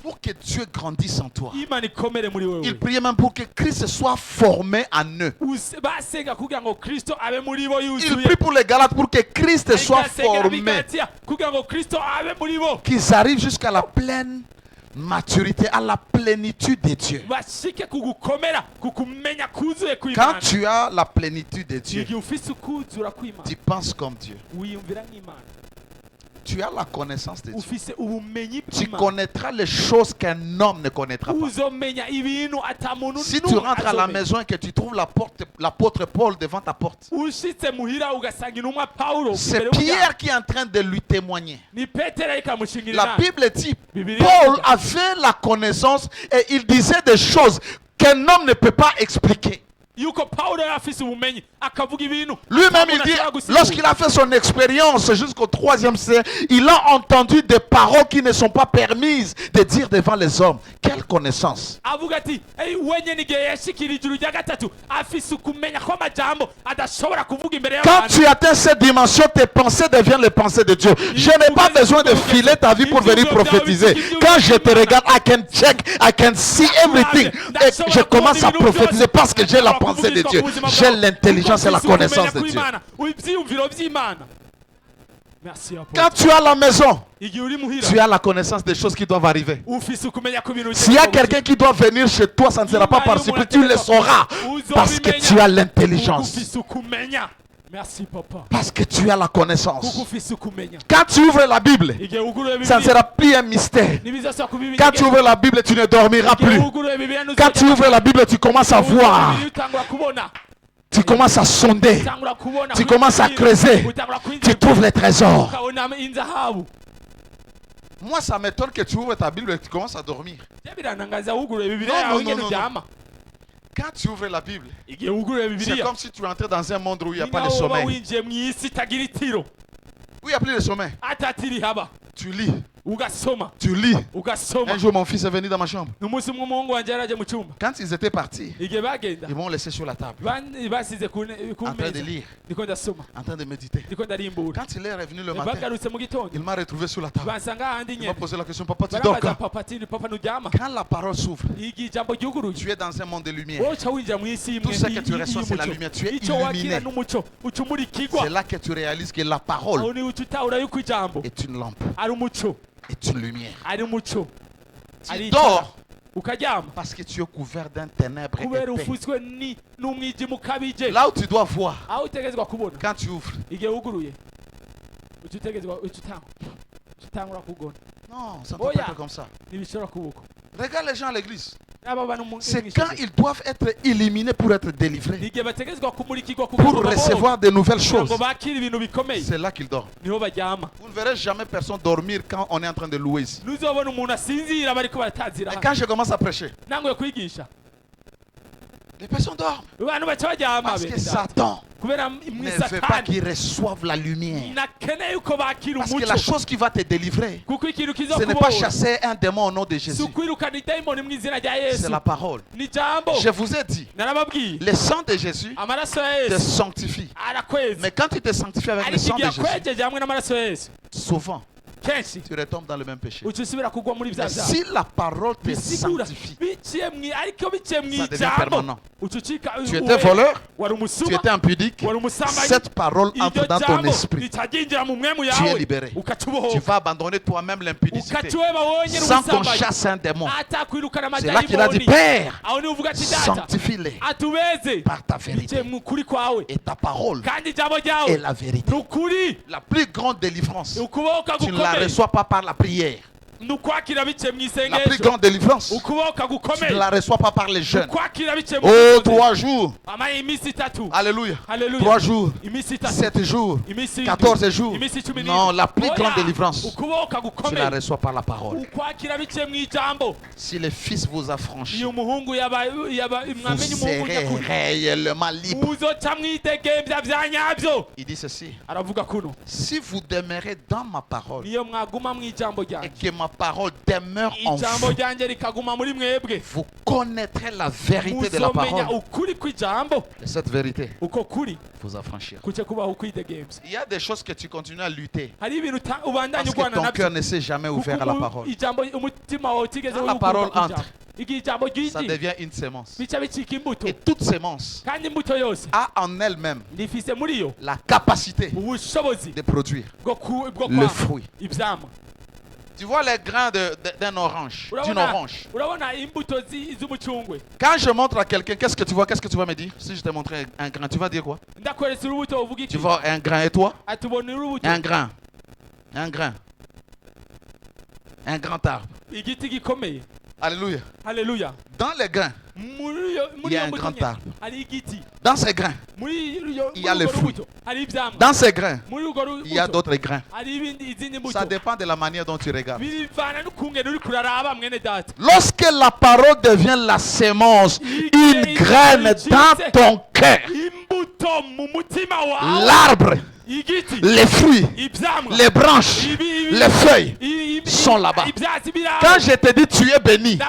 Pour que Dieu grandisse en toi. Il priait même pour que Christ soit formé en eux. Il prie pour les Galates pour que Christ soit formé. Qu'ils arrivent jusqu'à la pleine maturité, à la plénitude de Dieu. Quand tu as la plénitude de Dieu, tu penses comme Dieu. Tu as la connaissance de Dieu. Tu connaîtras les choses qu'un homme ne connaîtra pas. Si tu rentres à la maison et que tu trouves l'apôtre Paul devant ta porte, c'est Pierre qui est en train de lui témoigner. La Bible dit, Paul avait la connaissance et il disait des choses qu'un homme ne peut pas expliquer. Lui-même il dit, lorsqu'il a fait son expérience jusqu'au 3e siècle, il a entendu des paroles qui ne sont pas permises de dire devant les hommes. Quelle connaissance! Quand tu atteins cette dimension, tes pensées deviennent les pensées de Dieu. Je n'ai pas besoin de filer ta vie pour venir prophétiser. Quand je te regarde, I can check, I can see everything. Et je commence à prophétiser parce que j'ai la pensée de Dieu. J'ai l'intelligence et la connaissance de Dieu. Quand tu as la maison, tu as la connaissance des choses qui doivent arriver. S'il y a quelqu'un qui doit venir chez toi, ça ne sera pas par surprise, tu le sauras parce que tu as l'intelligence. Merci papa. Parce que tu as la connaissance. Quand tu ouvres la Bible, ça ne sera plus un mystère. Quand tu ouvres la Bible, tu ne dormiras plus. Quand tu ouvres la Bible, tu commences à voir. Tu commences à sonder. Tu commences à creuser. Tu trouves les trésors. Moi, ça m'étonne que tu ouvres ta Bible et que tu commences à dormir. Non. Quand tu ouvres la Bible, c'est comme si tu entrais dans un monde où il n'y a pas de sommeil. Où il n'y a plus de sommeil. Tu lis. Tu lis. Un jour, mon fils est venu dans ma chambre. Quand ils étaient partis, ils m'ont laissé sur la table, en train de lire, en train de méditer. Quand il est revenu le matin, il m'a retrouvé sur la table. Il m'a posé la question, papa, tu dors quand? Quand la parole s'ouvre, tu es dans un monde de lumière. Tout ce que tu reçois, c'est la lumière. Tu es illuminé. C'est là que tu réalises que la parole est une lampe. Est une lumière. Tu dors parce que tu es couvert d'un ténèbre épais. Là où tu dois voir, quand tu ouvres, non, ça ne peut pas être comme ça. Regarde les gens à l'église. C'est quand ils doivent être éliminés pour être délivrés, pour recevoir de nouvelles choses. C'est là qu'ils dorment. Vous ne verrez jamais personne dormir quand on est en train de louer ici. Et quand je commence à prêcher, les personnes dorment. Parce que Satan ne veut pas qu'ils reçoivent la lumière. Parce que la chose qui va te délivrer, ce n'est pas chasser un démon au nom de Jésus. C'est la parole. Je vous ai dit, le sang de Jésus te sanctifie. Mais quand tu te sanctifies avec le sang de Jésus, souvent, tu retombes dans le même péché. Mais si la parole te sanctifie, ça devient permanent. Tu étais voleur, tu étais impudique, cette parole entre dans ton esprit. Tu es libéré. Tu vas abandonner toi-même l'impudicité sans qu'on chasse un démon. C'est là qu'il a dit, Père, sanctifie-les par ta vérité. Et ta parole est la vérité. La plus grande délivrance, tu ne la reçois pas par la prière. La plus grande délivrance, tu ne la reçois pas par les jeûnes. Oh, 3 jours. Alléluia. 3 jours, 7 jours, 14 jours. Non, la plus grande délivrance, tu la reçois par la parole. Si le Fils vous a franchi, vous serez réellement libre. Il dit ceci: si vous demeurez dans ma parole et que ma parole demeure en vous, vous connaîtrez la vérité de la parole. Et cette vérité vous affranchira. Il y a des choses que tu continues à lutter parce que ton cœur ne s'est jamais ouvert à la parole. Quand la parole entre, ça devient une sémence. Et toute sémence a en elle-même la capacité de produire le fruit. Tu vois les grains d'une orange. Quand je montre à quelqu'un, qu'est-ce que tu vois? Qu'est-ce que tu vas me dire? Si je te montre un grain, tu vas dire quoi? Tu vois un grain et toi? Un grain. Un grain. Un grand arbre. Alléluia. Alléluia. Dans les grains, il y a un grand arbre. Dans ces grains, il y a le fruit. Dans ces grains, il y a d'autres grains. Ça dépend de la manière dont tu regardes. Lorsque la parole devient la sémence, une graine dans ton cœur, l'arbre, les fruits, les branches, les feuilles sont là-bas. Quand je te dis tu es béni,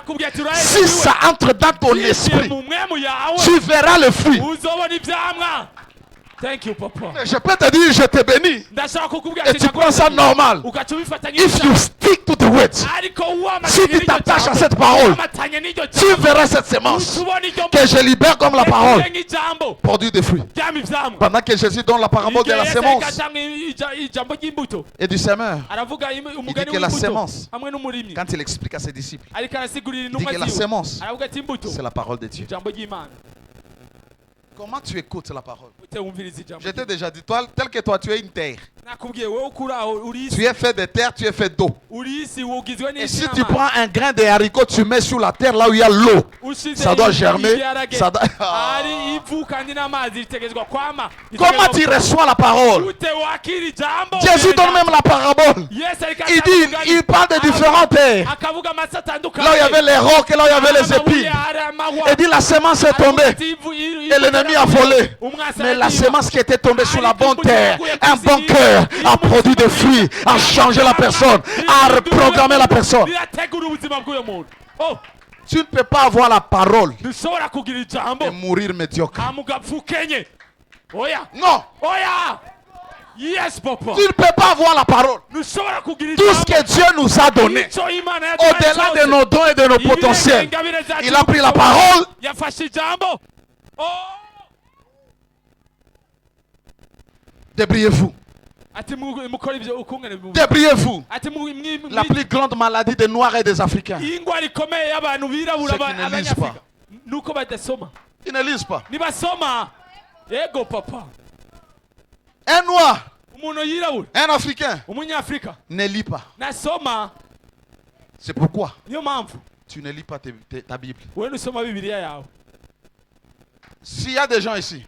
si ça entre dans ton esprit, tu verras le fruit. Thank you, Papa. Je peux te dire, je te bénis. Et tu prends ça normal. If you stick to the words, si tu t'attaches à cette parole, tu verras cette sémence que je libère comme la parole produit des fruits. Pendant que Jésus donne la parabole de la sémence et du semeur, il dit que la sémence, quand il explique à ses disciples, il dit que la sémence, c'est la parole de Dieu. Comment tu écoutes la parole? Je t'ai déjà dit, toi, tel que toi, tu es une terre. Tu es fait de terre, tu es fait d'eau. Et si tu prends un grain de haricot, tu mets sur la terre là où il y a l'eau, ça doit germer. Ça doit... Comment tu reçois la parole? Jésus donne même la parabole. Il dit, il parle de différentes terres. Là où il y avait les rocs et là où il y avait les épines. Il dit la semence est tombée et l'ennemi a volé. Mais la semence qui était tombée sur la bonne terre, un bon cœur, a produit des fruits, a changé la personne, a reprogrammé la personne. Tu ne peux pas avoir la parole et mourir médiocre. Non. Yes, Papa. Tu ne peux pas avoir la parole. Tout ce que Dieu nous a donné, au-delà de nos dons et de nos potentiels, il a pris la parole. Débrouillez-vous. Débrouillez-vous. La plus grande maladie des Noirs et des Africains, c'est qu'ils ne lisent pas. Ils ne lisent pas. Un Noir, un Africain ne lit pas. C'est pourquoi tu ne lis pas ta Bible. S'il y a des gens ici,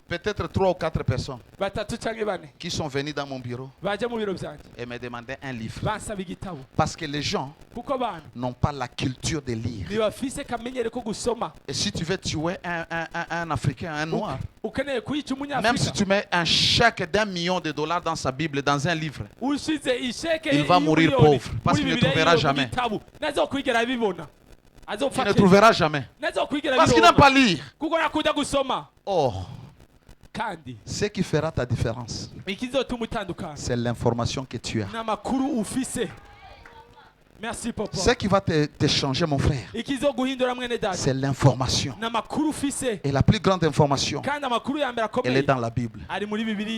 peut-être 3 ou 4 personnes qui sont venus dans mon bureau et me demandaient un livre. Parce que les gens n'ont pas la culture de lire. Et si tu veux tuer un Africain, un Noir, même si tu mets un chèque d'1 million de dollars dans sa Bible, dans un livre, il va mourir pauvre parce qu'il ne trouvera jamais. Il ne trouvera jamais. Parce qu'il n'aime pas lire. Oh, Ce qui fera ta différence, c'est l'information que tu as. Merci, papa. Ce qui va te changer, mon frère, c'est l'information. Et la plus grande information, elle est dans la Bible.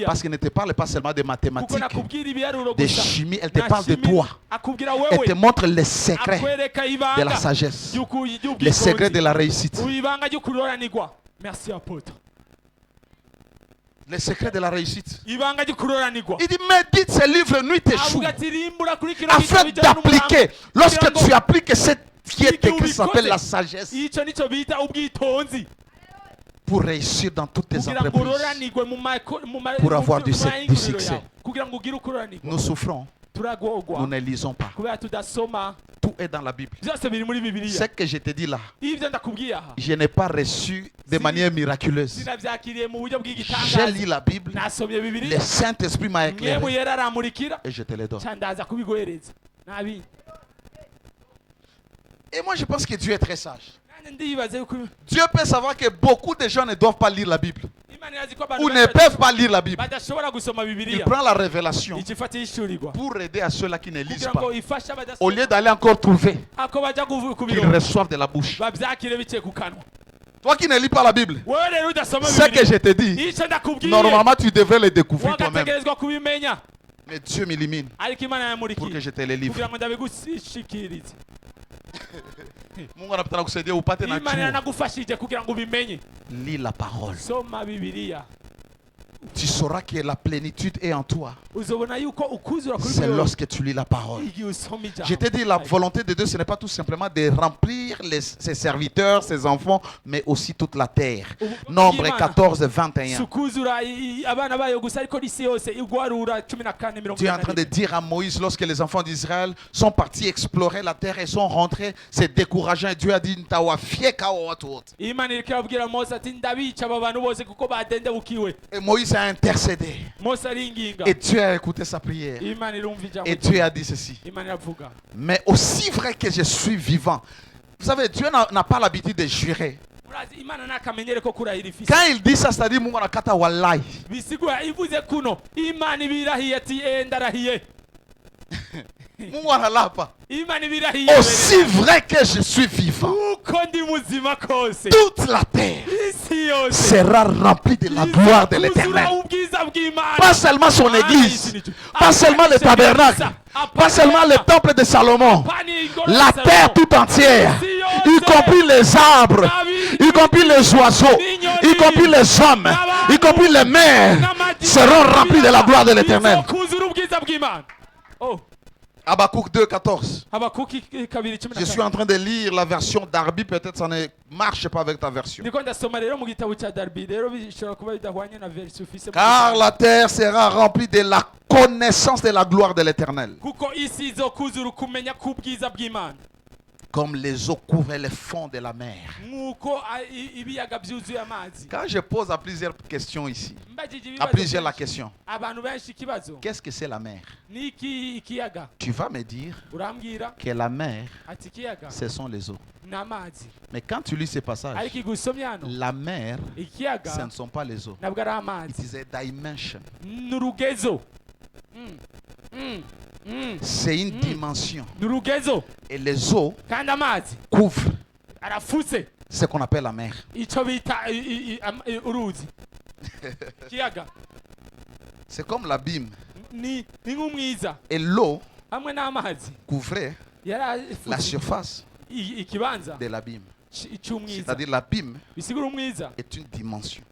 Parce qu'elle ne te parle pas seulement de mathématiques, de chimie, elle te parle de toi. Elle te montre les secrets de la sagesse, les secrets de la réussite. Merci, apôtre. Les secrets de la réussite. Il dit, médite ce livre nuit et jour, afin d'appliquer. Lorsque tu appliques ce qui est écrit, ça s'appelle la sagesse, pour réussir dans toutes tes entreprises, pour avoir du succès. Nous souffrons, nous ne lisons pas. Tout est dans la Bible. Ce que je te dis là, je n'ai pas reçu de manière miraculeuse. J'ai lu la Bible, le Saint-Esprit m'a éclairé et je te le donne. Et moi je pense que Dieu est très sage. Dieu peut savoir que beaucoup de gens ne doivent pas lire la Bible ou ne peuvent pas lire la Bible. Il prend la révélation pour aider à ceux-là qui ne lisent pas, au lieu d'aller encore trouver, qu'ils reçoivent de la bouche. Toi qui ne lis pas la Bible, ce que je te dis, normalement tu devrais le découvrir toi-même. Mais Dieu m'illumine pour que je te le livre. Mungu anapenda kusaidia upate na lis la parole. Tu sauras que la plénitude est en toi. C'est lorsque tu lis la parole. Je t'ai dit, la volonté de Dieu, ce n'est pas tout simplement de remplir ses serviteurs, ses enfants, mais aussi toute la terre. Nombre 14, 21. Dieu est en train de dire à Moïse, lorsque les enfants d'Israël sont partis explorer la terre et sont rentrés, c'est décourageant. Et Dieu a dit, et Moïse a intercédé. Et Dieu a écouté sa prière. Et Dieu a dit ceci. Mais aussi vrai que je suis vivant. Vous savez, Dieu n'a pas l'habitude de jurer. Quand il dit ça, c'est-à-dire Mungu anakata wallahi. Mungu analapa. Aussi vrai que je suis vivant, toute la terre sera remplie de la gloire de l'Éternel. Pas seulement son église, pas seulement le tabernacle, pas seulement le temple de Salomon, la terre tout entière, y compris les arbres, y compris les oiseaux, y compris les hommes, y compris les mers, seront remplis de la gloire de l'Éternel. Habakkuk 2, 14. Je suis en train de lire la version Darby, peut-être ça ne marche pas avec ta version. Car la terre sera remplie de la connaissance de la gloire de l'Éternel. Comme les eaux couvrent les fonds de la mer. Quand je pose à plusieurs questions ici, à plusieurs la question, qu'est-ce que c'est la mer? Tu vas me dire que la mer, ce sont les eaux. Mais quand tu lis ce passage, la mer, ce ne sont pas les eaux. It is a dimension. C'est une dimension. Et les eaux couvrent ce qu'on appelle la mer. C'est comme l'abîme. Et l'eau couvrait la surface de l'abîme. C'est-à-dire l'abîme est une dimension.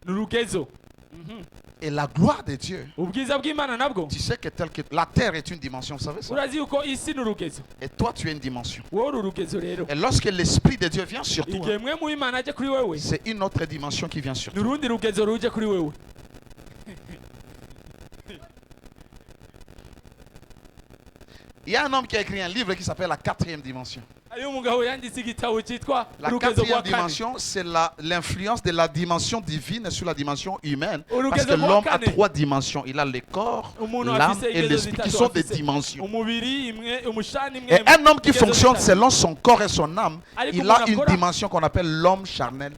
Et la gloire de Dieu, tu sais que, la terre est une dimension, vous savez ça? Et toi tu es une dimension. Et lorsque l'Esprit de Dieu vient sur toi, c'est une autre dimension qui vient sur toi. Il y a un homme qui a écrit un livre qui s'appelle La quatrième dimension. La quatrième dimension, c'est l'influence de la dimension divine sur la dimension humaine. Parce que l'homme a trois dimensions. Il a le corps, l'âme et l'esprit qui sont des dimensions. Et un homme qui fonctionne selon son corps et son âme, il a une dimension qu'on appelle l'homme charnel.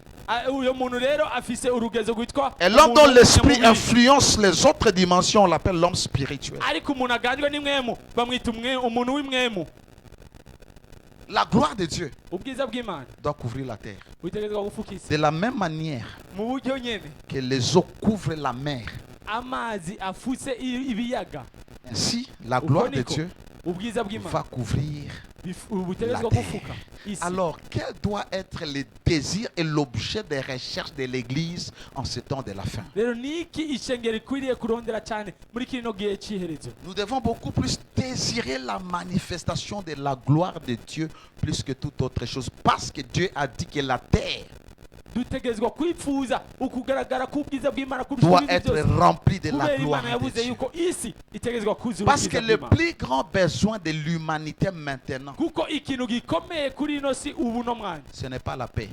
Et l'homme dont l'esprit influence les autres dimensions, on l'appelle l'homme spirituel. La gloire de Dieu doit couvrir la terre. De la même manière que les eaux couvrent la mer. Ainsi, la gloire de Dieu va couvrir la terre. Alors, quel doit être le désir et l'objet des recherches de l'Église en ce temps de la fin? Nous devons beaucoup plus désirer la manifestation de la gloire de Dieu plus que toute autre chose, parce que Dieu a dit que la terre doit être remplie de la gloire de Dieu. Parce que le plus grand besoin de l'humanité maintenant, ce n'est pas la paix.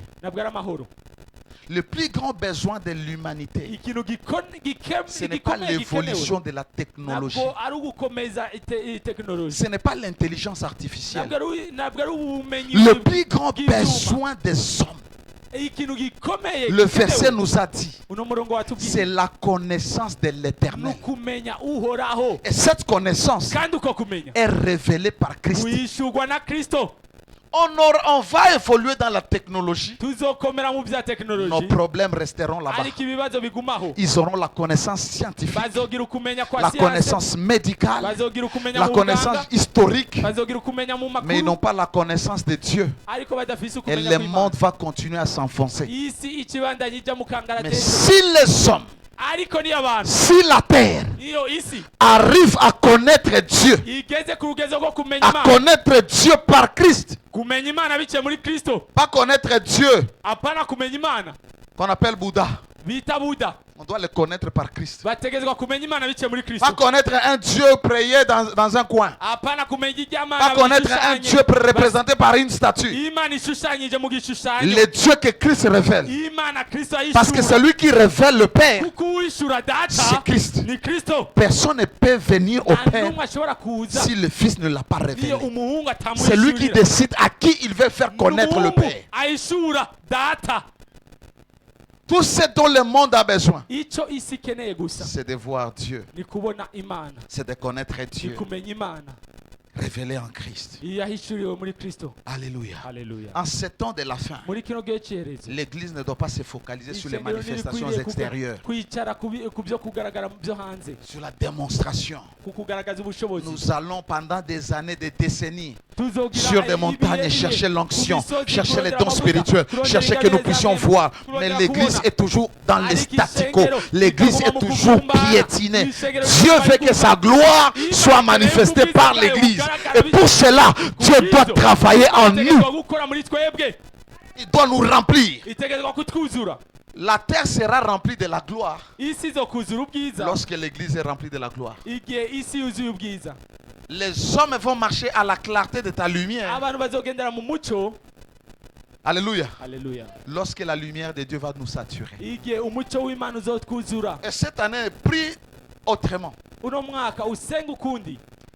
Le plus grand besoin de l'humanité, ce n'est pas l'évolution de la technologie. Ce n'est pas l'intelligence artificielle. Le plus grand besoin des hommes, le verset nous a dit, c'est la connaissance de l'Éternel. Et cette connaissance est révélée par Christ. On va évoluer dans la technologie. Nos problèmes resteront là-bas. Ils auront la connaissance scientifique, la connaissance médicale, la connaissance historique, mais ils n'ont pas la connaissance de Dieu. Et le monde va continuer à s'enfoncer. Mais si les hommes, si la terre arrive à connaître Dieu, à connaître Dieu par Christ, pas connaître Dieu qu'on appelle Bouddha, on doit le connaître par Christ. Pas connaître un Dieu prié dans un coin. Pas connaître un Dieu représenté par une statue. Le Dieu que Christ révèle. Parce que celui qui révèle le Père, c'est Christ. Personne ne peut venir au Père si le Fils ne l'a pas révélé. C'est lui qui décide à qui il veut faire connaître le Père. Tout ce dont le monde a besoin, c'est de voir Dieu, c'est de connaître Dieu révélé en Christ. Alléluia. En ce temps de la fin, l'Église ne doit pas se focaliser sur les manifestations extérieures, sur la démonstration. Nous allons pendant des années, des décennies, sur des montagnes chercher l'onction, chercher les dons spirituels, chercher que nous puissions voir. Mais l'Église est toujours dans les statu quo. L'Église est toujours piétinée. Dieu veut que sa gloire soit manifestée par l'Église. Et pour cela, Dieu doit travailler en nous. Il doit nous remplir. La terre sera remplie de la gloire lorsque l'Église est remplie de la gloire. Les hommes vont marcher à la clarté de ta lumière. Alléluia. Lorsque la lumière de Dieu va nous saturer. Et cette année, prie autrement.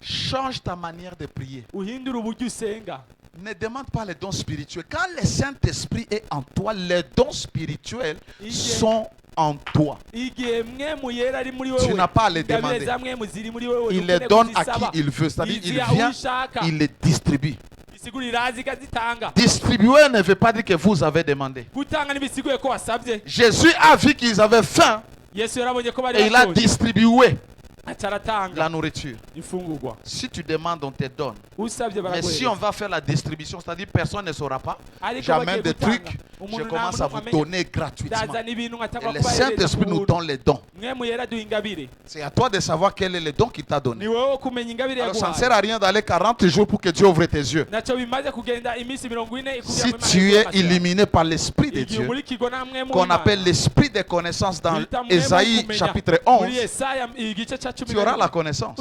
Change ta manière de prier. Ne demande pas les dons spirituels. Quand le Saint-Esprit est en toi, les dons spirituels sont en toi. Tu n'as pas à les demander. Il les donne à qui il veut. C'est-à-dire, il vient, il les distribue. Distribuer ne veut pas dire que vous avez demandé. Jésus a vu qu'ils avaient faim et il a distribué la nourriture. Si tu demandes, on te donne. Mais si on va faire la distribution, c'est-à-dire personne ne saura pas, j'amène des trucs, je commence à vous donner gratuitement. Et le Saint-Esprit nous donne les dons. C'est à toi de savoir quel est le don qu'il t'a donné. Alors ça ne sert à rien d'aller 40 jours pour que Dieu ouvre tes yeux. Si tu es illuminé par l'Esprit de Dieu, qu'on appelle l'Esprit de connaissance dans Ésaïe chapitre 11, tu auras la connaissance.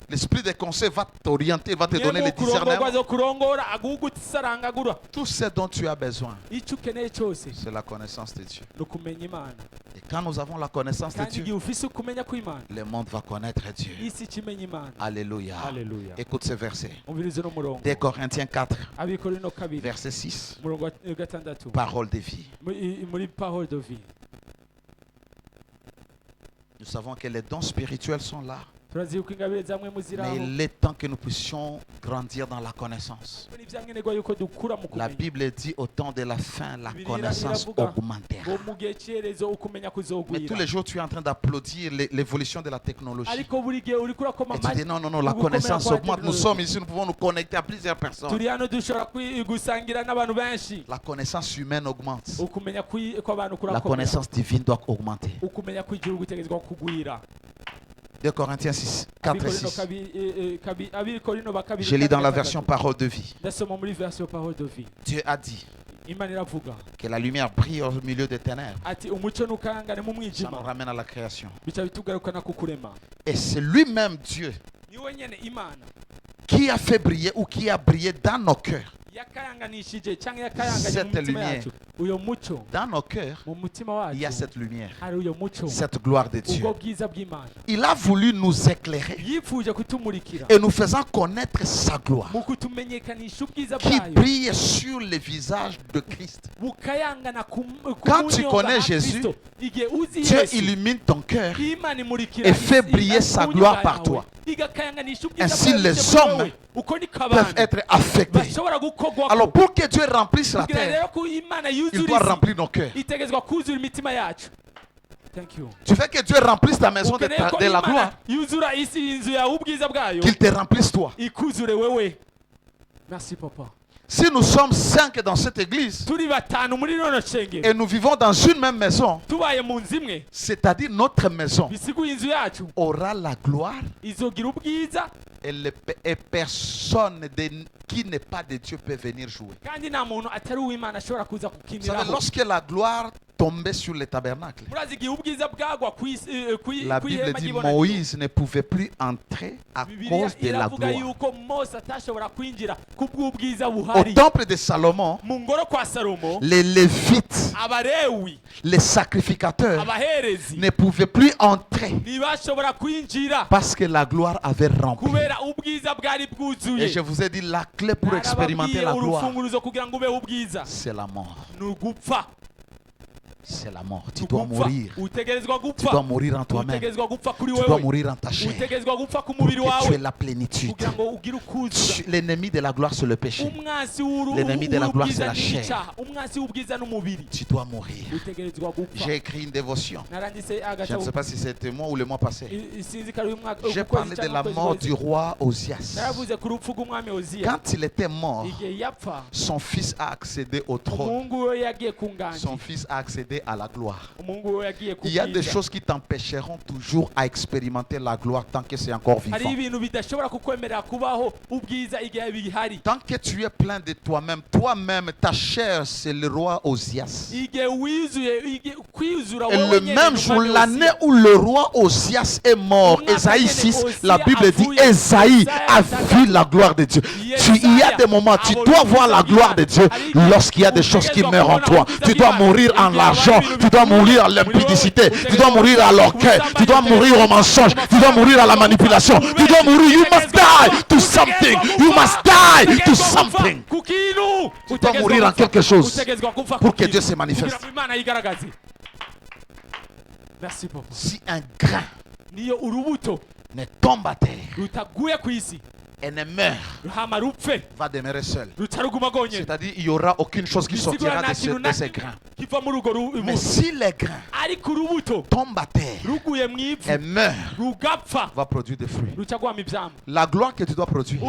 L'Esprit de conseil va t'orienter, va te donner le discernement. Tout ce dont tu as besoin, c'est la connaissance de Dieu. Et quand nous avons la connaissance de Dieu, le monde va connaître Dieu. Alléluia. Écoute ce verset. 2 Corinthiens 4, verset 6. Parole de vie. Nous savons que les dons spirituels sont là. Mais il est temps que nous puissions grandir dans la connaissance. La Bible dit au temps de la fin, la connaissance augmentera. Mais tous les jours, tu es en train d'applaudir l'évolution de la technologie. Et tu dis non, la connaissance augmente. Nous sommes ici, nous pouvons nous connecter à plusieurs personnes. La connaissance humaine augmente. La connaissance divine doit augmenter. 2 Corinthiens 6, 4 et 6. Je lis dans la version Parole de vie. Dieu a dit que la lumière brille au milieu des ténèbres. Ça nous ramène à la création. Et c'est lui-même Dieu qui a fait briller ou qui a brillé dans nos cœurs cette lumière. Dans nos cœurs, il y a cette lumière, cette gloire de Dieu. Il a voulu nous éclairer et nous faisant connaître sa gloire qui brille sur le visage de Christ. Quand tu connais Jésus, Dieu illumine ton cœur et fait briller sa gloire par toi. Ainsi les hommes peuvent être affectés. Alors pour que Dieu remplisse la terre, il doit remplir nos cœurs. Tu fais que Dieu remplisse ta maison de la gloire, qu'il te remplisse toi. Merci papa. Si nous sommes 5 dans cette église et nous vivons dans une même maison, c'est-à-dire notre maison aura la gloire et personne qui n'est pas de Dieu peut venir jouer. Vous savez, lorsque la gloire tombait sur le tabernacle, la Bible dit Moïse ne pouvait plus entrer à cause de la gloire. Au temple de Salomon, les Lévites, les sacrificateurs ne pouvaient plus entrer parce que la gloire avait rempli. Et je vous ai dit, la clé pour expérimenter la gloire, c'est la mort. C'est la mort. Tu dois mourir. Tu dois mourir en toi-même. Tu dois mourir en ta chair. Pour que tu aies la plénitude. L'ennemi de la gloire, c'est le péché. L'ennemi de la gloire, c'est la chair. Tu dois mourir. J'ai écrit une dévotion. Je ne sais pas si c'était moi ou le mois passé. J'ai parlé de la mort du roi Osias. Quand il était mort, son fils a accédé au trône. Son fils a accédé à la gloire. Il y a des choses qui t'empêcheront toujours à expérimenter la gloire tant que c'est encore vivant. Tant que tu es plein de toi-même, ta chair, c'est le roi Osias. Et le même jour, l'année où le roi Osias est mort, Ésaïe 6, la Bible dit Ésaïe a vu la gloire de Dieu. Il y a des moments, tu dois voir la gloire de Dieu lorsqu'il y a des choses qui meurent en toi. Tu dois mourir en l'argent. Tu dois mourir à l'impudicité, tu dois mourir à l'orgueil, tu dois mourir au mensonge, tu dois mourir à la manipulation, tu dois mourir. You must die to something. You must die to something. Tu dois mourir en quelque chose pour que Dieu se manifeste. Merci papa. Si un grain ne tombe à terre et ne meurt, va demeurer seul. C'est-à-dire il n'y aura aucune chose qui sortira de ces grains. Mais si les grains tombent à terre et meurent, va produire des fruits. La gloire que tu dois produire,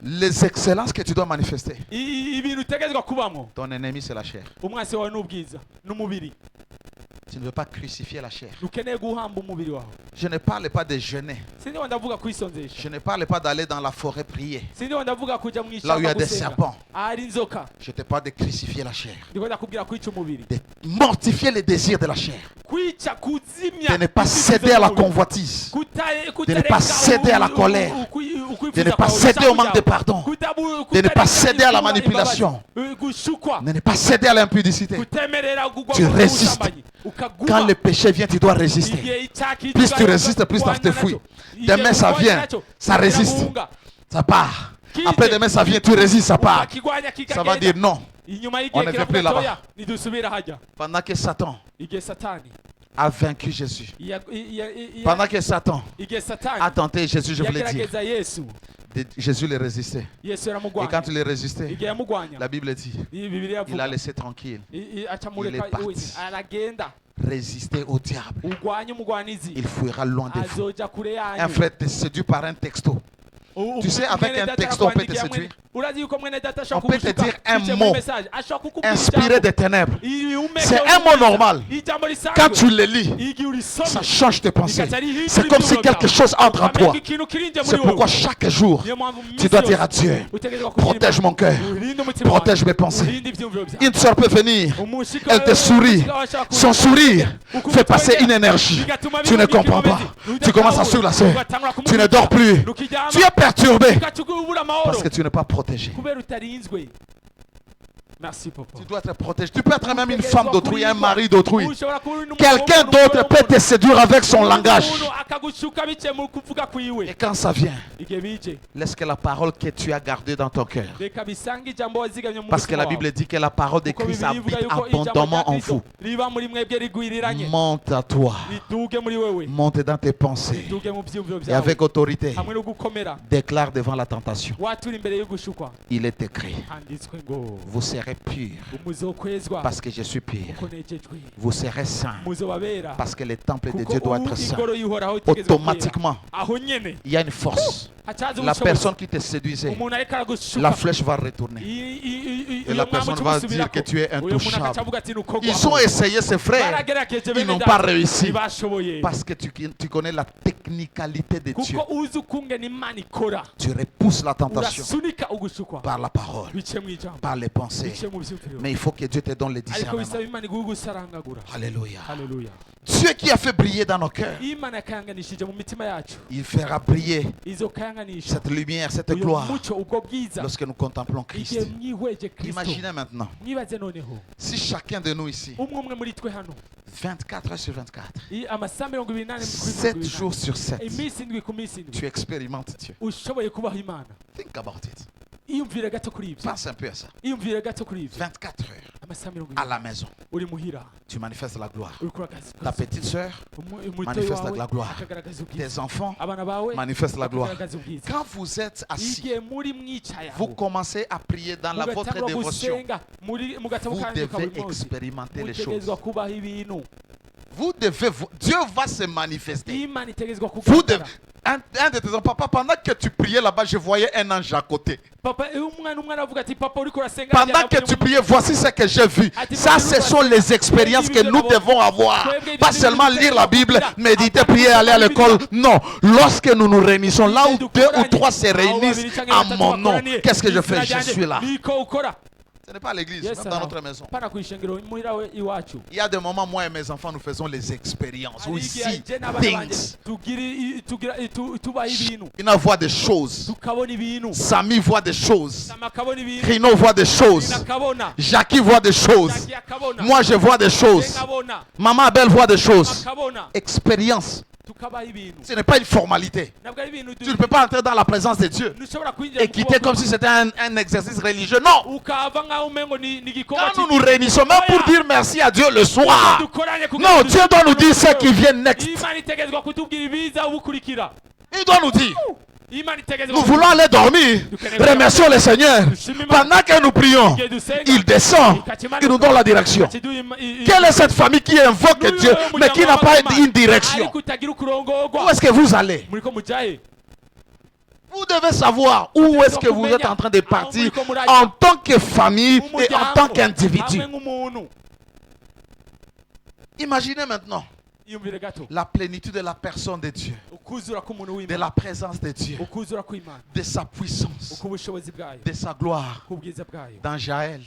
les excellences que tu dois manifester, ton ennemi c'est la chair. Tu ne veux pas crucifier la chair. Je ne parle pas de jeûner. Je ne parle pas d'aller dans la forêt prier. Là où il y a des serpents. Je te parle de crucifier la chair. De mortifier les désirs de la chair. De ne pas céder à la convoitise. De ne pas céder à la colère. de ne pas céder au manque de pardon, de ne pas céder à la manipulation, de ne pas céder à l'impudicité. Tu résistes. Quand le péché vient, tu dois résister. Plus tu résistes, plus ça te fuit. Demain, ça vient, ça résiste, ça part. Après demain, ça vient, tu résistes, ça part. Ça va dire non. On ne vient plus là-bas. Pendant que Satan a vaincu Jésus. Pendant que Satan a tenté Jésus, je voulais dire, Jésus le résistait. Et quand il le résistait, la Bible dit, il a laissé tranquille. Il est parti. Résister au diable. Il fuira loin de vous. Un frère te séduit par un texto. Tu sais, avec un texto, on peut te séduire. On peut te dire un mot inspiré des ténèbres. C'est un mot normal. Quand tu le lis, ça change tes pensées. C'est comme si quelque chose entre en toi. C'est pourquoi chaque jour, tu dois dire à Dieu, protège mon cœur, protège mes pensées. Une soeur peut venir, elle te sourit. Son sourire fait passer une énergie. Tu ne comprends pas. Tu commences à suivre la soeur. Tu ne dors plus. Tu es perturbé parce que tu n'es pas protégé. Merci, papa. Tu dois être protégé. Tu peux être même une femme d'autrui, un mari d'autrui. Quelqu'un d'autre peut te séduire avec son langage. Et quand ça vient, laisse que la parole que tu as gardée dans ton cœur. Parce que la Bible dit que la parole de Christ habite abondamment en vous. Monte à toi. Monte dans tes pensées. Et avec autorité, déclare devant la tentation. Il est écrit. Vous serez pur parce que je suis pur. Vous serez saint parce que le temple de Dieu doit être saint. Automatiquement, il y a une force. La personne qui te séduisait, la flèche va retourner. Et la personne va dire que tu es intouchable. Ils ont essayé, ces frères. Ils n'ont pas réussi. Parce que tu connais la technicalité de Dieu. Tu repousses la tentation par la parole, par les pensées. Mais il faut que Dieu te donne les discernements. Alléluia. Dieu qui a fait briller dans nos cœurs, il fera briller cette lumière, cette gloire lorsque nous contemplons Christ. Imaginez maintenant, si chacun de nous ici, 24 heures sur 24, 7 jours sur 7, tu expérimentes Dieu. Think about it. Pense un peu à ça. 24 heures à la maison, tu manifestes la gloire. Ta petite soeur manifeste la gloire. Tes enfants manifestent la gloire. Quand vous êtes assis, vous commencez à prier dans votre dévotion. Vous devez expérimenter les choses. Dieu va se manifester. Vous devez. Un de tes enfants, papa, pendant que tu priais là-bas, je voyais un ange à côté. Pendant que tu priais, voici ce que j'ai vu. Ça, ce sont les expériences que nous devons avoir. Pas seulement lire la Bible, méditer, prier, aller à l'école. Non, lorsque nous nous réunissons, là où 2 ou 3 se réunissent à mon nom, qu'est-ce que je fais? Je suis là. Ce n'est pas l'église, même dans notre maison. Il y a des moments, moi et mes enfants, nous faisons les expériences. We see things. Ina voit des choses. Samy voit des choses. Rino voit des choses. Jackie voit des choses. Moi, je vois des choses. Maman Abel voit des choses. Expérience. Ce n'est pas une formalité. Tu ne peux pas entrer dans la présence de Dieu et quitter comme si c'était un exercice religieux. Non. Quand nous nous réunissons, même pour dire merci à Dieu le soir. Non, Dieu doit nous dire ce qui vient next. Il doit nous dire. Nous voulons aller dormir. Remercions le Seigneur. Pendant que nous prions, il descend. Il nous donne la direction. Quelle est cette famille qui invoque Dieu mais qui n'a pas une direction? Où est-ce que vous allez? Vous devez savoir où est-ce que vous êtes en train de partir en tant que famille et en tant qu'individu. Imaginez maintenant. La plénitude de la personne de Dieu, de la présence de Dieu, de sa puissance, de sa gloire. Dans Jaël,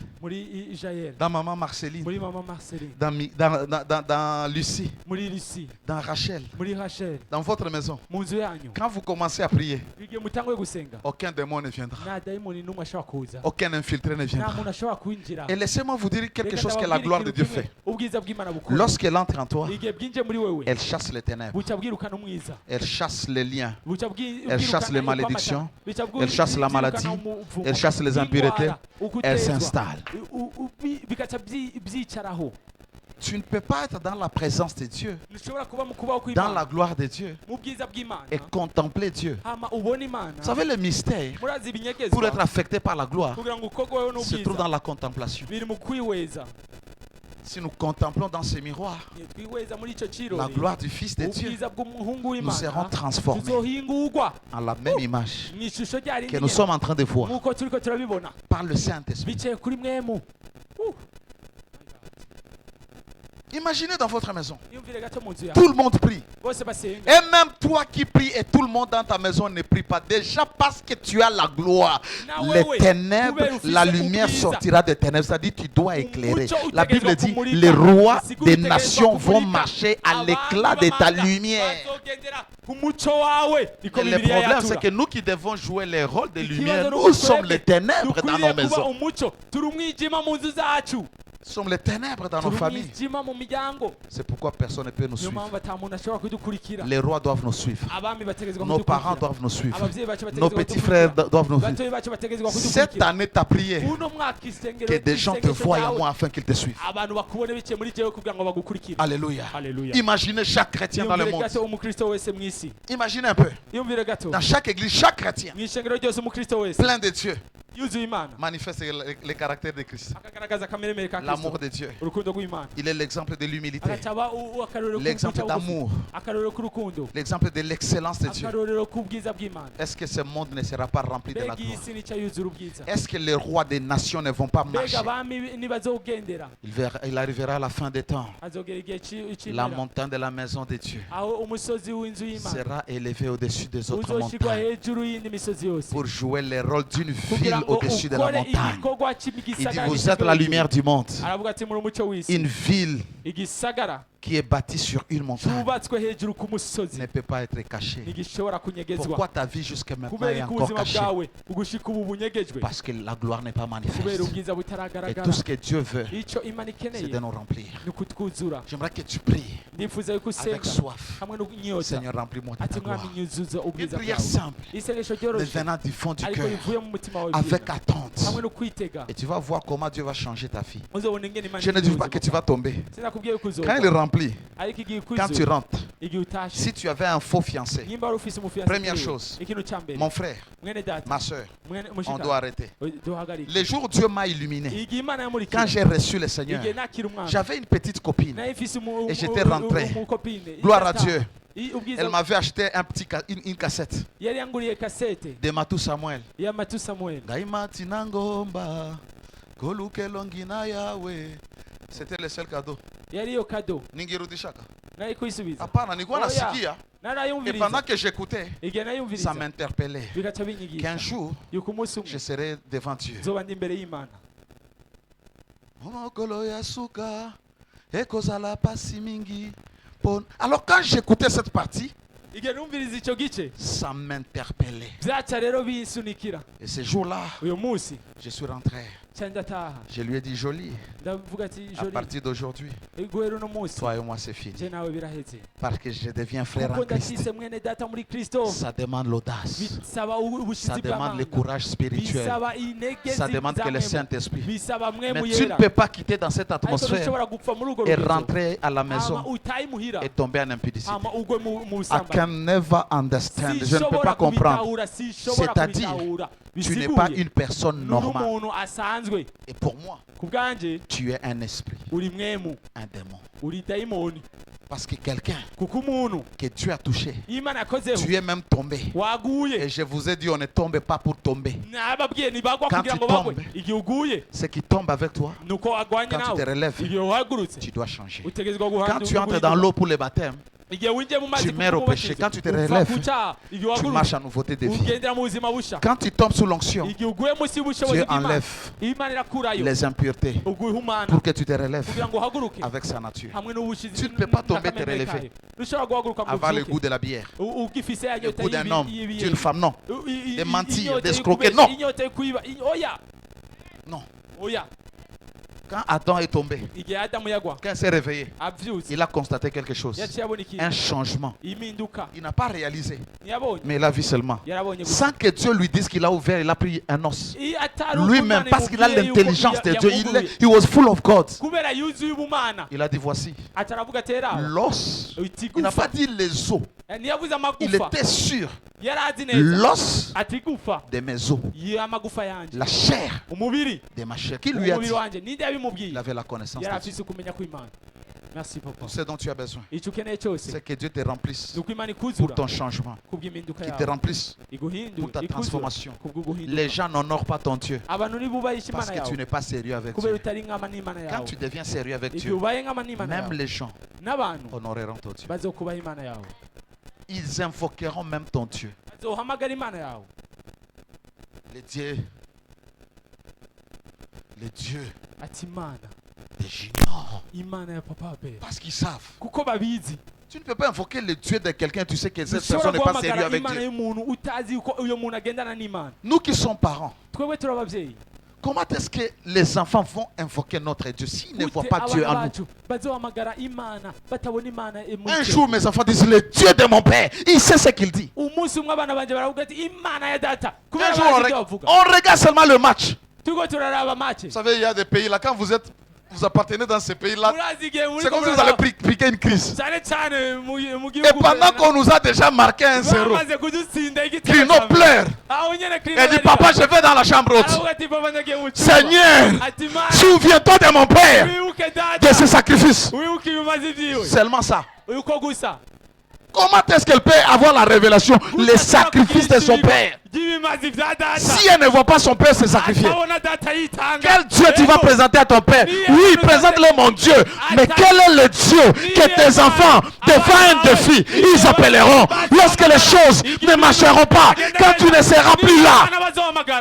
dans Maman Marceline, dans Lucie, dans Rachel, dans votre maison. Quand vous commencez à prier, aucun démon ne viendra. Aucun infiltré ne viendra. Et laissez-moi vous dire quelque chose que la gloire de Dieu fait. Lorsqu'elle entre en toi, elle chasse les ténèbres. Elle chasse les liens. Elle chasse les malédictions. Elle chasse la maladie. Elle chasse les impuretés. Elle s'installe. Tu ne peux pas être dans la présence de Dieu, dans la gloire de Dieu, et contempler Dieu. Vous savez, le mystère, pour être affecté par la gloire, se trouve dans la contemplation. Si nous contemplons dans ce miroir la gloire du Fils de Dieu, nous serons transformés en la même image que nous sommes en train de voir par le Saint-Esprit. Imaginez dans votre maison, tout le monde prie. Et même toi qui pries et tout le monde dans ta maison ne prie pas. Déjà parce que tu as la gloire, les ténèbres, la lumière sortira des ténèbres. C'est-à-dire tu dois éclairer. La Bible dit, les rois des nations vont marcher à l'éclat de ta lumière. Et le problème, c'est que nous qui devons jouer les rôles de lumière, nous sommes les ténèbres dans nos maisons. Nous sommes les ténèbres dans nos familles. C'est pourquoi personne ne peut nous suivre. Les rois doivent nous suivre. Nos parents doivent nous suivre. Nos petits frères doivent nous suivre. Cette année, tu as prié que des gens te voient à moi afin qu'ils te suivent. Alléluia. Imaginez chaque chrétien dans le monde. Imaginez un peu. Dans chaque église, chaque chrétien plein de Dieu manifeste les caractères de Christ. L'amour de Dieu. Il est l'exemple de l'humilité, l'exemple d'amour, l'exemple de l'excellence de Dieu. Est-ce que ce monde ne sera pas rempli de la gloire? Est-ce que les rois des nations ne vont pas marcher? Il arrivera à la fin des temps. La montagne de la maison de Dieu sera élevée au-dessus des autres montagnes pour jouer le rôle d'une ville au-dessus de la montagne. Il dit, vous êtes la lumière du monde. Une ville qui est bâtie sur une montagne ne peut pas être cachée. Pourquoi ta vie jusqu'à maintenant est encore cachée? Parce que la gloire n'est pas manifeste. Et tout ce que Dieu veut, c'est de nous remplir. J'aimerais que tu pries avec soif. Seigneur, remplis-moi de ta gloire. Une prière simple, mais venant du fond du cœur, avec attente. Et tu vas voir comment Dieu va changer ta vie. Je ne dis pas que tu vas tomber. Quand il est rempli, quand tu rentres, si tu avais un faux fiancé, première chose, mon frère, ma soeur, on doit arrêter. Le jour où Dieu m'a illuminé, quand j'ai reçu le Seigneur, j'avais une petite copine et j'étais rentré. Gloire à Dieu. Elle m'avait acheté une cassette de Matou Samuel. C'était le seul cadeau. Et pendant que j'écoutais, ça m'interpellait qu'un jour, je serai devant Dieu. Alors quand j'écoutais cette partie, ça m'interpellait. Et ce jour-là, je suis rentré. Je lui ai dit, Jolie, à partir d'aujourd'hui, toi et moi c'est fini. Parce que je deviens frère en Christ. Ça demande l'audace. Ça demande le courage spirituel. Ça demande que le Saint-Esprit. Mais tu ne peux pas quitter dans cette atmosphère et rentrer à la maison et tomber en impudicité. I can never understand. Je ne peux pas comprendre. C'est-à-dire, tu n'es pas une personne normale. Et pour moi, tu es un esprit, un démon. Parce que quelqu'un que Dieu a touché, tu es même tombé. Et je vous ai dit, on ne tombe pas pour tomber. Quand tu tombes, ce qui tombe avec toi, quand tu te relèves, tu dois changer. Quand tu entres dans l'eau pour le baptême, tu mets au péché. Quand tu te relèves, tu marches en nouveauté de vie. Quand tu tombes sous l'onction, Dieu enlève les impuretés pour que tu te relèves avec sa nature. Tu ne peux pas tomber, te relever, avoir le goût de la bière, le goût d'un homme, d'une femme, non. De mentir, d'escroquer, non. Non. Quand Adam est tombé, quand il s'est réveillé, il a constaté quelque chose, un changement. Il n'a pas réalisé, mais il a vu seulement. Sans que Dieu lui dise qu'il a ouvert, il a pris un os. Lui-même, parce qu'il a l'intelligence de Dieu, he was full of God. Il a dit voici l'os. Il n'a pas dit les os. Il était sûr. L'os de mes os, la chair de ma chair. Qui lui a dit? Il avait la connaissance de Dieu. Merci, papa. Ce dont tu as besoin, c'est que Dieu te remplisse pour ton changement, qu'il te remplisse pour ta transformation. Les gens n'honorent pas ton Dieu parce que tu n'es pas sérieux avec Dieu. Quand tu deviens sérieux avec Dieu, même les gens honoreront ton Dieu. Ils invoqueront même ton Dieu. Les dieux des juniors. Parce qu'ils savent. Tu ne peux pas invoquer le Dieu de quelqu'un, tu sais que cette personne n'est pas sérieuse avec Dieu. Nous qui sommes parents, comment est-ce que les enfants vont invoquer notre Dieu s'ils ne voient pas Dieu en nous? Un jour, mes enfants disent, le Dieu de mon père, il sait ce qu'il dit. Un jour, on regarde seulement le match. Vous savez, il y a des pays là, quand vous appartenez dans ces pays-là, c'est comme si vous allez piquer une crise. Et pendant qu'on nous a déjà marqué 1-0, Crino pleure. Elle dit, papa, je vais dans la chambre haute. Seigneur, souviens-toi de mon père, de ce sacrifice. Seulement ça. Comment est-ce qu'elle peut avoir la révélation, les sacrifices de son père? Si elle ne voit pas son père se sacrifier, quel Dieu tu vas présenter à ton père? Oui, présente-le mon Dieu. Mais quel est le Dieu que tes enfants, devant un défi, ils appelleront lorsque les choses ne marcheront pas, quand tu ne seras plus là?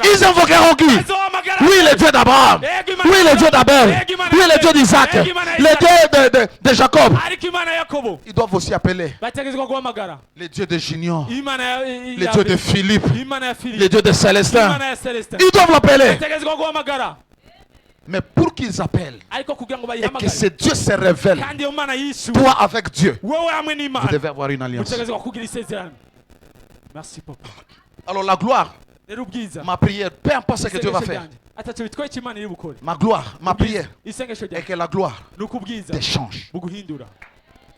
Ils invoqueront qui? Oui, le Dieu d'Abraham. Oui, le Dieu d'Abel. Oui, le Dieu d'Isaac. Le Dieu de Jacob. Ils doivent aussi appeler les dieux de Junior, les dieux de Philippe, les dieux de Célestin. Ils doivent l'appeler. Mais pour qu'ils appellent et que ce Dieu se révèle, toi avec Dieu, vous devez avoir une alliance. Merci, papa. Alors la gloire, ma prière, peu importe ce que Dieu va faire, ma gloire, ma prière, et que la gloire te change.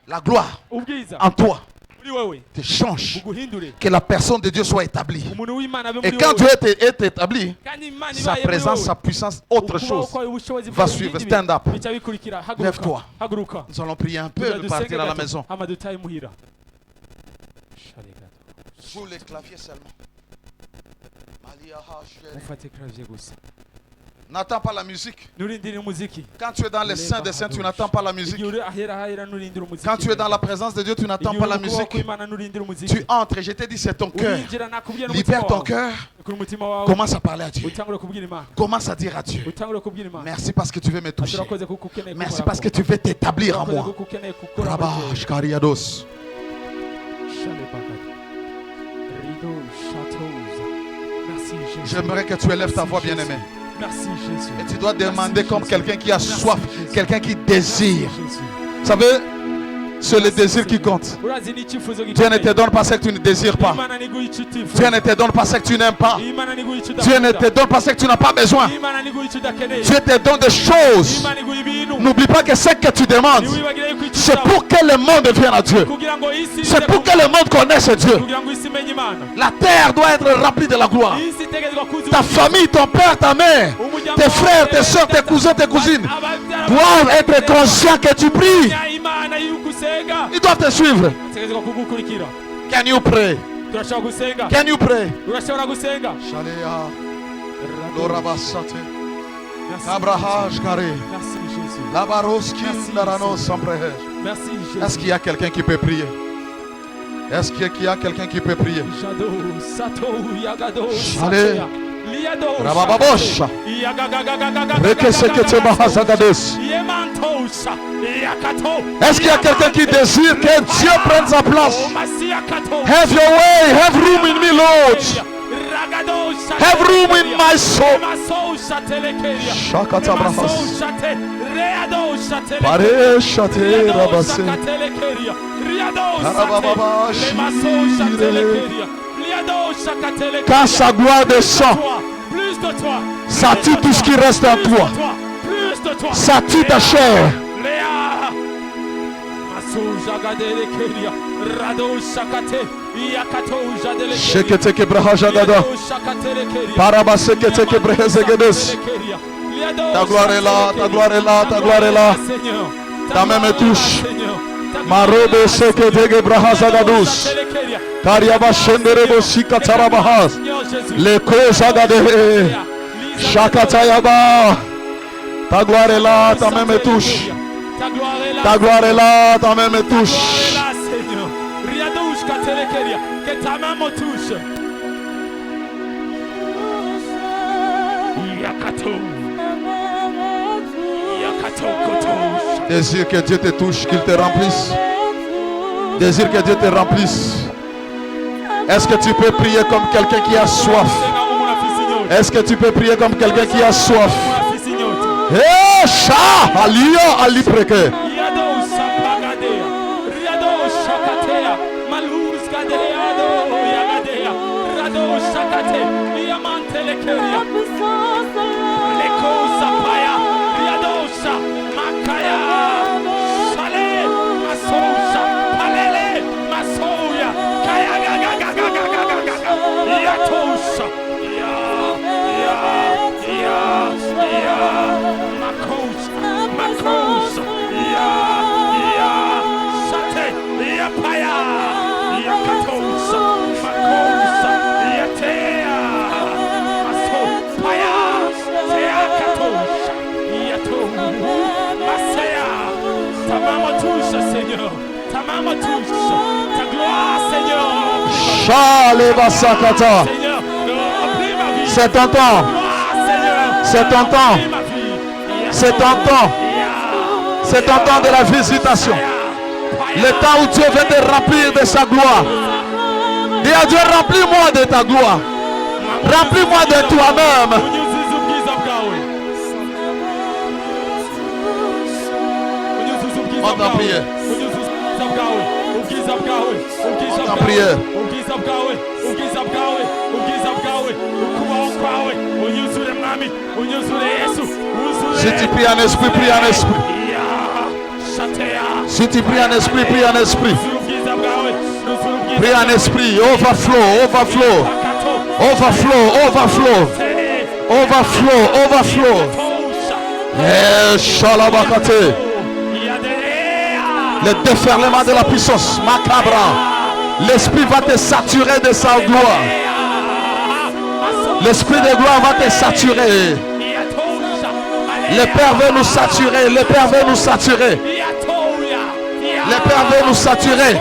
La gloire en toi te change, que la personne de Dieu soit établie. Et quand Dieu est établi, sa présence, sa puissance, autre chose va suivre. Stand up. Lève-toi. Nous allons prier un peu de partir à la maison. Joue les claviers seulement. N'attends pas la musique. Quand tu es dans les saints des saints, tu n'attends pas la musique. Quand tu es dans la présence de Dieu, tu n'attends pas la musique. Tu entres et je t'ai dit, c'est ton cœur. Libère ton cœur. Commence à parler à Dieu. Commence à dire à Dieu, merci parce que tu veux me toucher. Merci parce que tu veux t'établir en moi. Rabash Kariados. J'aimerais que tu élèves ta voix, bien-aimé. Merci Jésus. Et tu dois demander comme quelqu'un qui a soif, quelqu'un qui désire. Vous savez, c'est le désir qui compte. Dieu ne te donne pas ce que tu ne désires pas. Dieu ne te donne pas ce que tu n'aimes pas. Dieu ne te donne pas ce que tu n'as pas besoin. Dieu te donne des choses. N'oublie pas que ce que tu demandes, c'est pour que le monde vienne à Dieu. C'est pour que le monde connaisse Dieu. La terre doit être remplie de la gloire. Ta famille, ton père, ta mère, tes frères, tes soeurs, tes cousins, tes cousines doivent être conscients que tu pries. Ils doivent te suivre. Can you pray? Can you pray? Shalea. Lorabasate. Abrahaj Kare. Labaroski Larano Samprehej. Est-ce qu'il y a quelqu'un qui peut prier? Est-ce qu'il y a quelqu'un qui peut prier? Shalea. Rabababosha. Rekesekete Mahazagades. Est-ce qu'il y a quelqu'un qui désire que Dieu prenne sa place? Have your way, have room in me, Lord. Have room in my soul. Shakata Brahas. Pare Shate Rabase. Rabababa Shire. Quand sa gloire descend, ça tue tout ce qui reste en toi. Ça tue ta chair. Sheketeke Brahajagada. Parabaseketeke Brehezegedes. Ta gloire est là, ta gloire est là, ta gloire est là. Ta main me touche. Marobe Seketeke Brahazagadus. Kariaba Shenderebo Sikatarabahas. Les Kozagade. Shakatayaba. Ta gloire est là, ta main me touche. Ta gloire est là, ta main me touche. Que ta main me touche. Désire que Dieu te touche, qu'il te remplisse. Désire que Dieu te remplisse. Est-ce que tu peux prier comme quelqu'un qui a soif? Est-ce que tu peux prier comme quelqu'un qui a soif? Eh, Sha, Alia, Ali Preke. C'est ton temps. C'est ton temps. C'est ton temps. C'est ton temps de la visitation. Le temps où Dieu veut te remplir de sa gloire. Dis à Dieu, remplis-moi de ta gloire. Remplis-moi de toi-même. On t'en prie. On t'en prie. Si tu pries en esprit, prie en esprit. Si tu pries en esprit, prie en esprit. Prie en esprit. Overflow, overflow. Overflow, overflow. Overflow, overflow. Eh, Shalabakate. Le déferlement de la puissance. Macabra. L'esprit va te saturer de sa gloire. L'esprit de gloire va te saturer. Le Père veut nous saturer. Le Père veut nous saturer. Le Père veut nous saturer.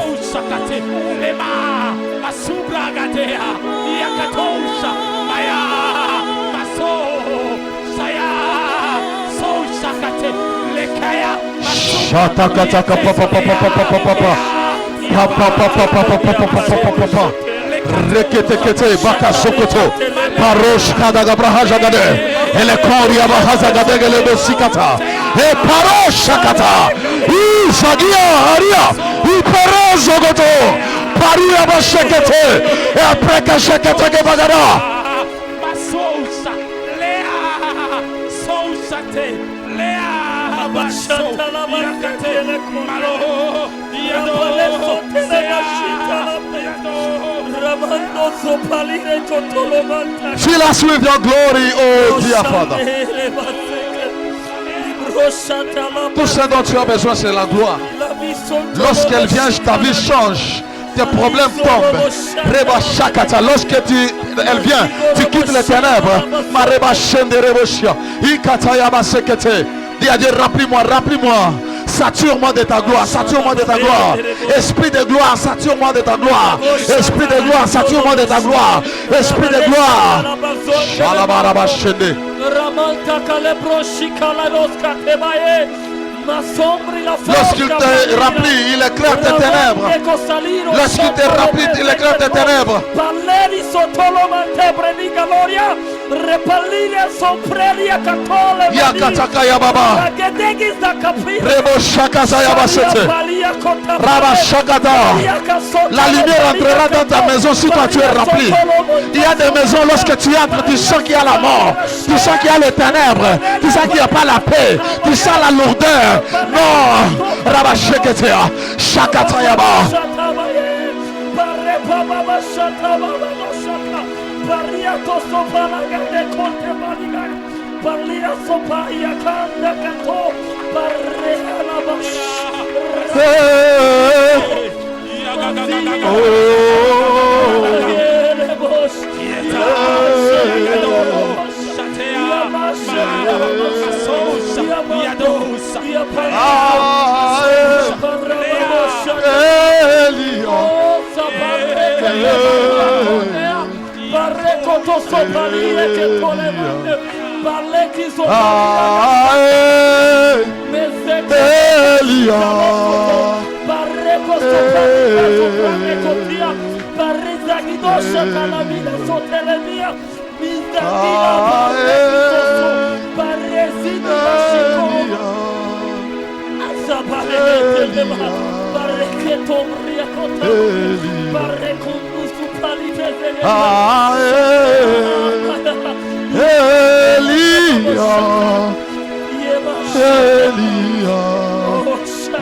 Shatakataka papa papa papa papa papa papa papa papa papa reketekete baka sokoto parosh kadaga brahajagade ele koria bahazagade gele dosikata e parosh shakata isagia aria i parozo goto paria bashekete e après que shekete ke bagara masousa lea sousate lea Bashata la bakate le malo yado Ramando sopalire kotolomanta. Fill us with your glory, oh dear Father. Tout ce dont tu as besoin, c'est la gloire. Lorsqu'elle vient, ta vie change. Tes problèmes tombent. Lorsque elle vient, tu quittes les ténèbres. Dis à Dieu, remplis-moi, remplis-moi. Sature-moi de ta gloire, sature-moi de ta gloire. Esprit de gloire, sature-moi de ta gloire. Esprit de gloire, sature-moi de ta gloire. Esprit de gloire. Lorsqu'il te remplit, il éclaire tes ténèbres. Lorsqu'il te remplit, il éclaire tes ténèbres. Yakataka Yababa Rebo Shakaza Yabasete Raba Shakata. La lumière entrera dans ta maison si toi tu es rempli. Il y a des maisons, lorsque tu entres, tu sens qu'il y a la mort, tu sens qu'il y a les ténèbres, tu sens qu'il n'y a pas la paix, tu sens la lourdeur. Non, Raba Shakatea Shakata Yaba. Paria sopa la gade conte maliga. Paria sopa ya kanda kanto. Paria la bash.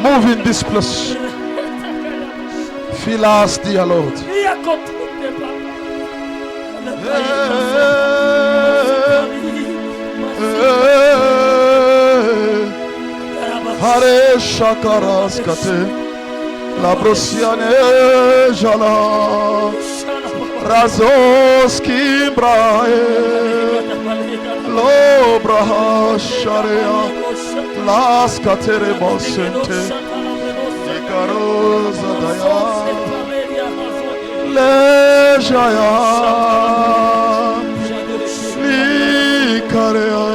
Move in this place. Fill us, dear Lord. Hare Shakaras Kate La Brosiane Jala Razos Kimbrae Lobra Sharea Las Katere Mosente Ikaroza Daya Lejaya Likarea.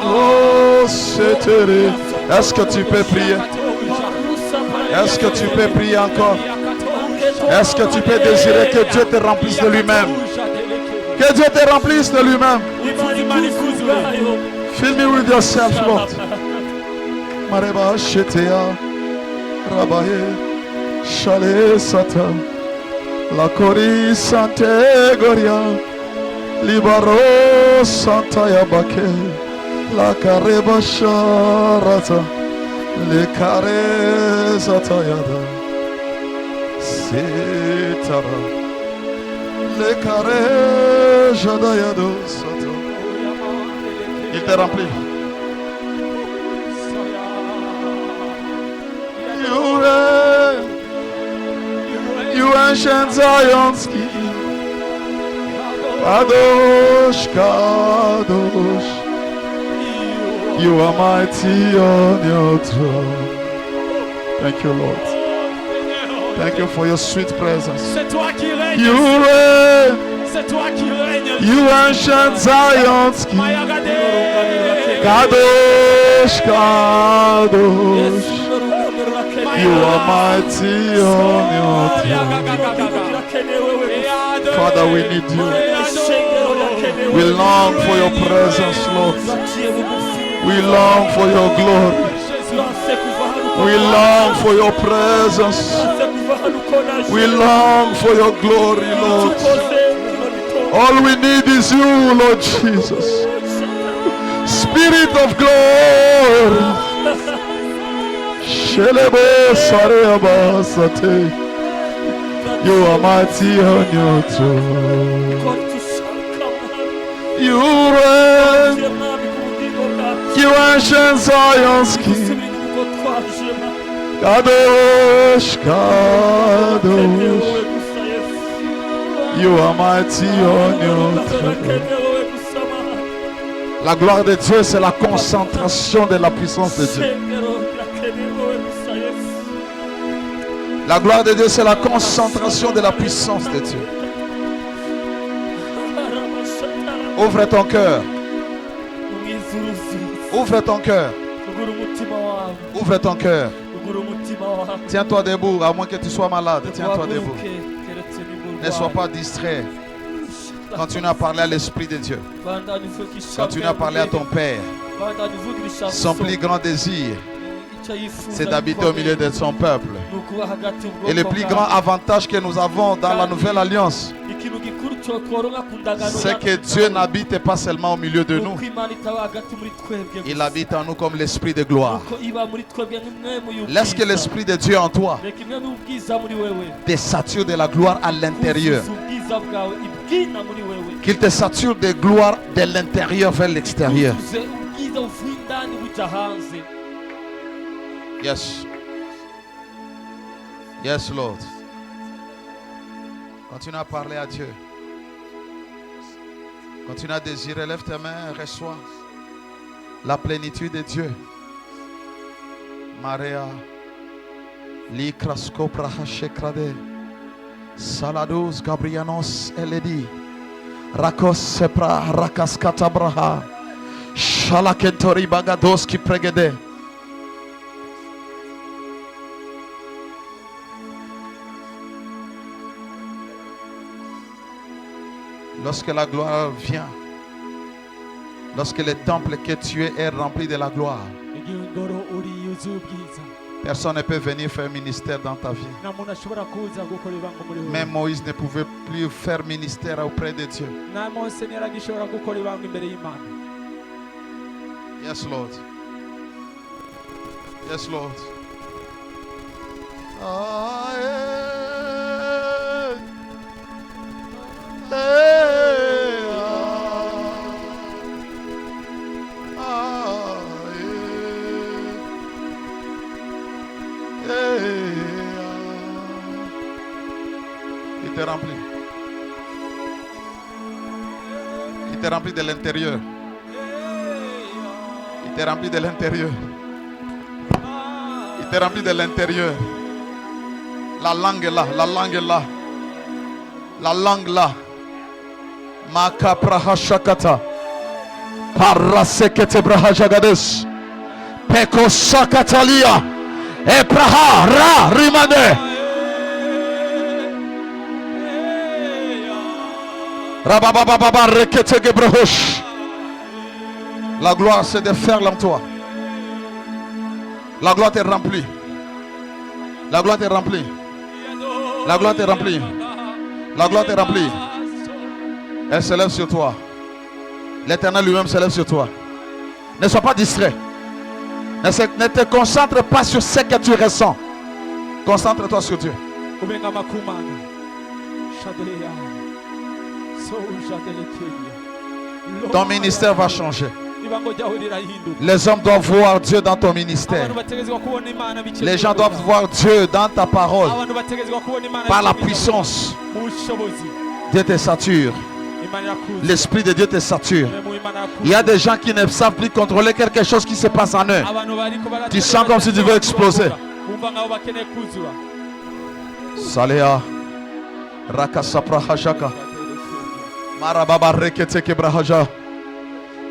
Oh, Sétéré. Est-ce que tu peux prier? Est-ce que tu peux prier encore? Est-ce que tu peux désirer que Dieu te remplisse de lui-même? Que Dieu te remplisse de lui-même. Fill me with yourself, Lord. Mareba Shetea Rabaye Shale Sata La Kori Sante Goria Libaro Santa Yabake La Kareba Sharata Le Kare Satayada Sitara Le Kare Jadayado Sata. Il te remplit. You ancient Zion's King. Kadosh, Kadosh. You are mighty on your throne. Thank you, Lord. Thank you for your sweet presence. C'est toi qui règnes. You reign. C'est toi qui règnes. You ancient Zion's King. Kadosh, Kadosh. You are mighty on your throne. Father, we need you. We long for your presence, Lord. We long for your glory. We long for your presence. We long for your glory, Lord. All we need is you, Lord Jesus. Spirit of glory. You are mighty on your throne. You reign. You ancient Zion's King. Kadosh, Kadosh. You are mighty on your throne. La gloire de Dieu, c'est la concentration de la puissance de Dieu. La gloire de Dieu, c'est la concentration de la puissance de Dieu. Ouvre ton cœur. Ouvre ton cœur. Ouvre ton cœur. Tiens-toi debout, à moins que tu sois malade. Tiens-toi debout. Ne sois pas distrait. Continue à parler à l'Esprit de Dieu. Continue à parler à ton Père. Son plus grand désir, c'est d'habiter au milieu de son peuple. Et le plus grand avantage que nous avons dans la nouvelle alliance, c'est que Dieu n'habite pas seulement au milieu de nous. Il habite en nous comme l'Esprit de gloire. Laisse que l'Esprit de Dieu en toi te sature de la gloire à l'intérieur. Qu'il te sature de gloire de l'intérieur vers l'extérieur. Yes. Yes, Lord. Continue à parler à Dieu. Continue à désirer. Lève tes mains et reçois la plénitude de Dieu. Maria. Likrasko prahashekrade. Salados Gabrianos Eledi. Rakos sepra rakaskata braha. Shalakentori bagadoski pregede. Lorsque la gloire vient, lorsque le temple que tu es est rempli de la gloire, personne ne peut venir faire ministère dans ta vie. Même Moïse ne pouvait plus faire ministère auprès de Dieu. Yes, Lord. Yes, Lord. Ah, il te remplit. Il te remplit de l'intérieur. Il te remplit de l'intérieur. Il te remplit de l'intérieur. La langue est là, la langue est là. La langue là. Makaprahashakata. Parasekete brahajagades. Peko sakatalia. Epraha ra rimane. Rababababa rekete gebrehosh. La gloire c'est de faire en toi. La gloire t'est remplie. La gloire t'est remplie. La gloire t'est remplie. La gloire t'est remplie. Elle se lève sur toi. L'Éternel lui-même se lève sur toi. Ne sois pas distrait. Ne te concentre pas sur ce que tu ressens. Concentre-toi sur Dieu. Ton ministère va changer. Les hommes doivent voir Dieu dans ton ministère. Les gens doivent voir Dieu dans ta parole. Par la puissance. Dieu te sature. L'Esprit de Dieu te sature. Il y a des gens qui ne savent plus contrôler quelque chose qui se passe en eux. Tu sens comme si tu veux exploser. Saléa. Rakasapra hajaka. Marababa rekete kebrahaja.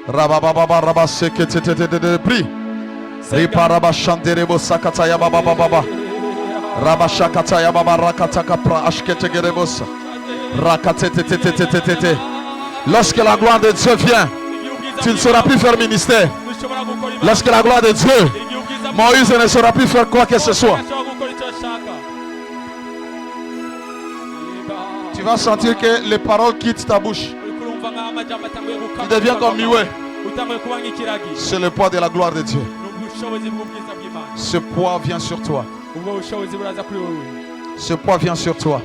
Rabababa rabaseke te prie. Riparaba chanderebo sakata ya baba baba. Rabashakata ya baba rakataka pra ashkete gerebosa. Rakate. Lorsque la gloire de Dieu vient, tu ne sauras plus faire ministère. Lorsque la gloire de Dieu, Moïse ne saura plus faire quoi que ce soit. Tu vas sentir que les paroles quittent ta bouche. Tu deviens comme Mioué. C'est le poids de la gloire de Dieu. Ce poids vient sur toi. Ce poids vient sur toi.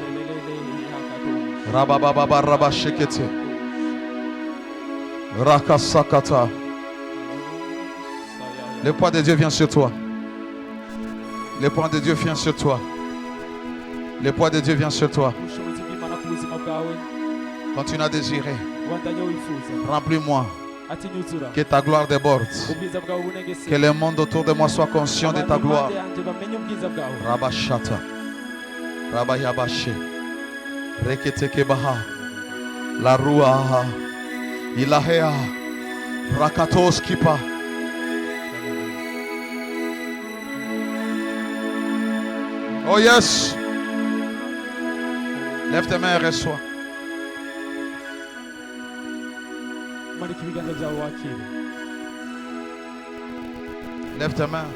Rabababa rabashekete. Rakasakata. Le poids de Dieu vient sur toi. Le poids de Dieu vient sur toi. Le poids de Dieu vient sur toi. Continue à désirer. Remplis-moi. Que ta gloire déborde. Que le monde autour de moi soit conscient de ta gloire. Rabashata. Rabayabashe. Reketekebaha. La Ruaha. Ilahea. Rakatos Kipa. Oh yes. Lève tes mains et reçois. Lève tes mains.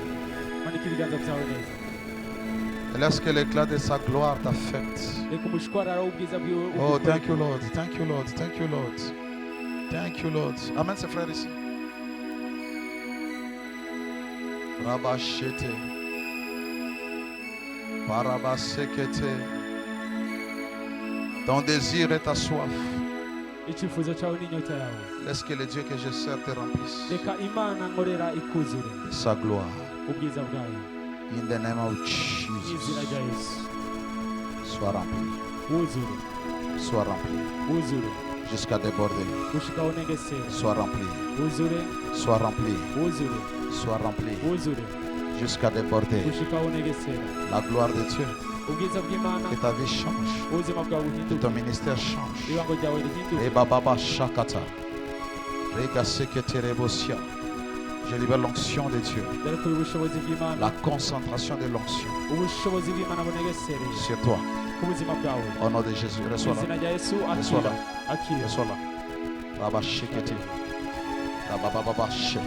Et laisse que l'éclat de sa gloire t'affecte. Oh, thank you, Lord. Thank you, Lord. Thank you, Lord. Thank you, Lord. Amen, ses frères ici. Rabashete. Parabasekete. Ton désir et ta soif. Laisse que le Dieu que je sers te remplisse de sa gloire. In the name of Jesus. Sois rempli. Sois rempli. Jusqu'à déborder. Sois rempli. Sois rempli. Sois rempli. Jusqu'à déborder. La gloire de Dieu. Que ta vie change. Que ton ministère change. Et Baba Shakata. Je libère l'onction de Dieu. La concentration de l'onction sur toi. Au nom de Jésus. Reçois-la. Reçois-la. Reçois-la. Baba Shekete. Baba She.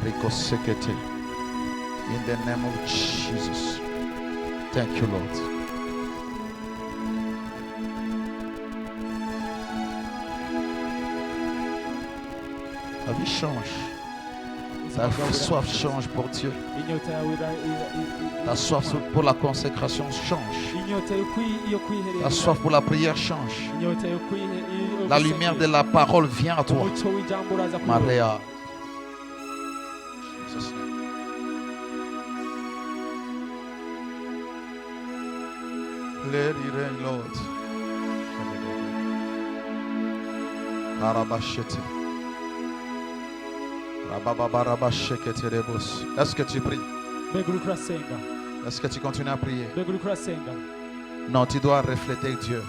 Rico Sekete. In the name of Jesus. Thank you, Lord. Ta vie change. Ta soif change pour Dieu. Ta soif pour la consécration change. Ta soif pour la prière change. La lumière de la parole vient à toi. Maria. Let it rain, Lord. Karabashete. Rababarabashekete rebos. Est-ce que tu pries? Est-ce que tu continues à prier? Non, tu dois refléter Dieu.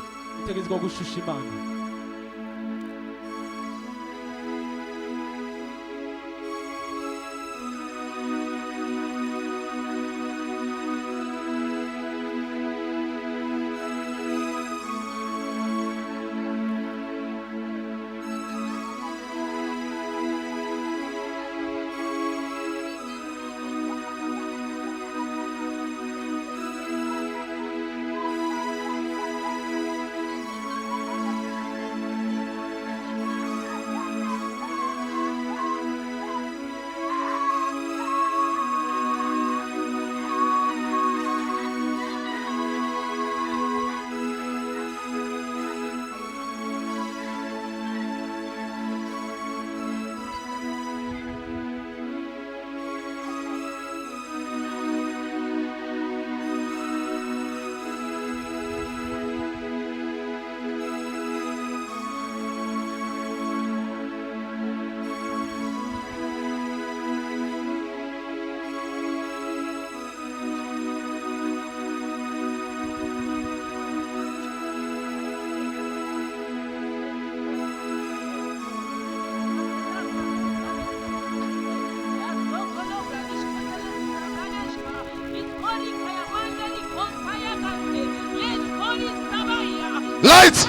Light!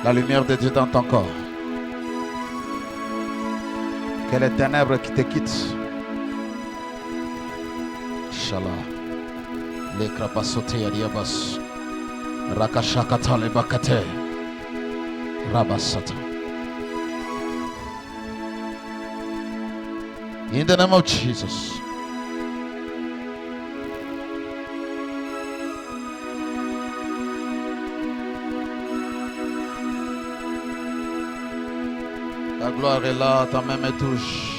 La lumière de Dieu dans ton corps. Que les ténèbres qui te quittent. Inch'Allah. Les krapasote yadiabas. Rakashakata le bakate. Rabasata. In the name of Jesus. Ta gloire est là, ta main me touche.